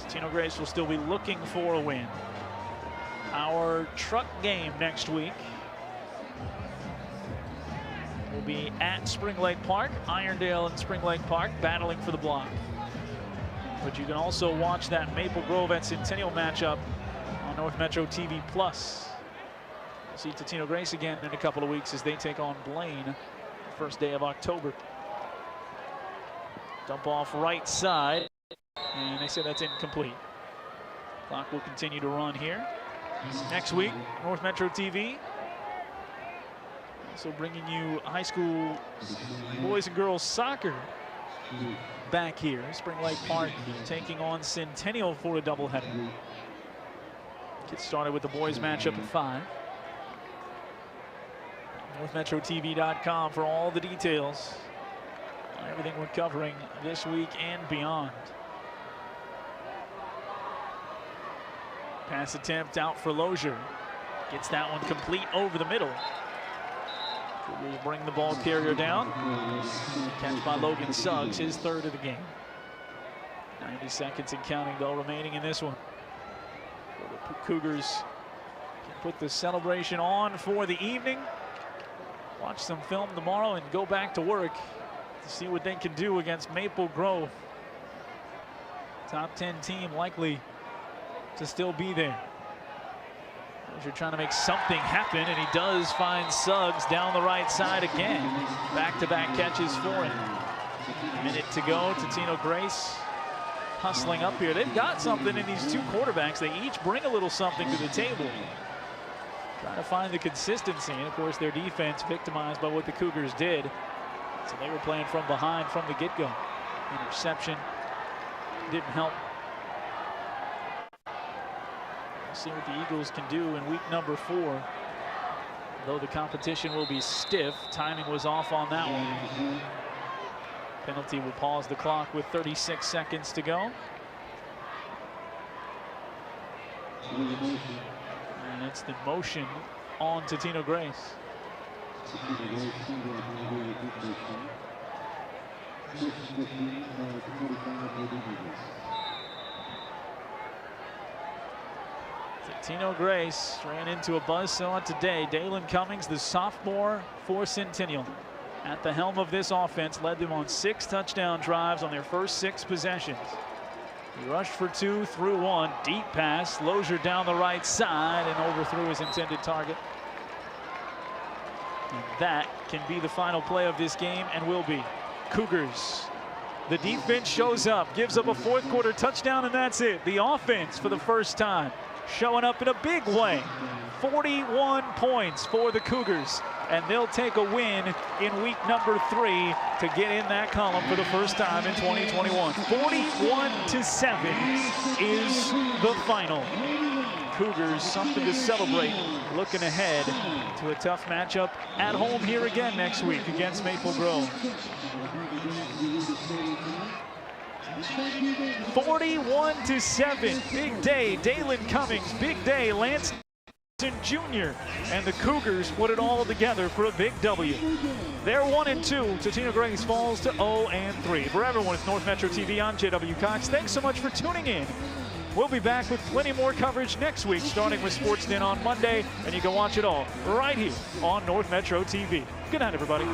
Totino-Grace will still be looking for a win. Our truck game next week will be at Spring Lake Park. Irondale and Spring Lake Park battling for the block. But you can also watch that Maple Grove at Centennial matchup on North Metro TV Plus. We'll see Totino-Grace again in a couple of weeks as they take on Blaine the first day of October. Dump off right side, and they say that's incomplete. Clock will continue to run here. Next week, North Metro TV. Also bringing you high school boys and girls soccer back here. Spring Lake Park taking on Centennial for a doubleheader. Get started with the boys matchup at 5. NorthMetroTV.com for all the details on everything we're covering this week and beyond. Pass attempt out for Lozier. Gets that one complete over the middle. Cougars bring the ball carrier down. Catch by Logan Suggs, his 3rd of the game. 90 seconds and counting though remaining in this one. The Cougars can put the celebration on for the evening. Watch some film tomorrow and go back to work to see what they can do against Maple Grove. Top 10 team likely to still be there. You're trying to make something happen, and he does find Suggs down the right side again. Back-to-back catches for him. Minute to go. Totino-Grace hustling up here. They've got something in these 2 quarterbacks. They each bring a little something to the table. Trying to find the consistency, and of course their defense victimized by what the Cougars did. So they were playing from behind from the get-go. Interception didn't help. See what the Eagles can do in week number 4. Though the competition will be stiff, timing was off on that one. Penalty will pause the clock with 36 seconds to go. And it's the motion on Totino-Grace. Totino-Grace ran into a buzzsaw today. Dalen Cummings, the sophomore for Centennial, at the helm of this offense, led them on 6 touchdown drives on their first 6 possessions. He rushed for 2, threw 1, deep pass, Lozier down the right side and overthrew his intended target. And that can be the final play of this game, and will be. Cougars, the defense shows up, gives up a 4th quarter touchdown, and that's it. The offense, for the first time, showing up in a big way. 41 points for the Cougars, and they'll take a win in week number 3 to get in that column for the first time in 2021. 41-7 is the final. Cougars something to celebrate, looking ahead to a tough matchup at home here again next week against Maple Grove. 41-7, big day, Dalen Cummings, big day, Lance Jr. And the Cougars put it all together for a big W. They're 1-2. Totino-Grace falls to 0-3. For everyone, it's North Metro TV. I'm J.W. Cox. Thanks so much for tuning in. We'll be back with plenty more coverage next week, starting with SportsDen on Monday, and you can watch it all right here on North Metro TV. Good night, everybody.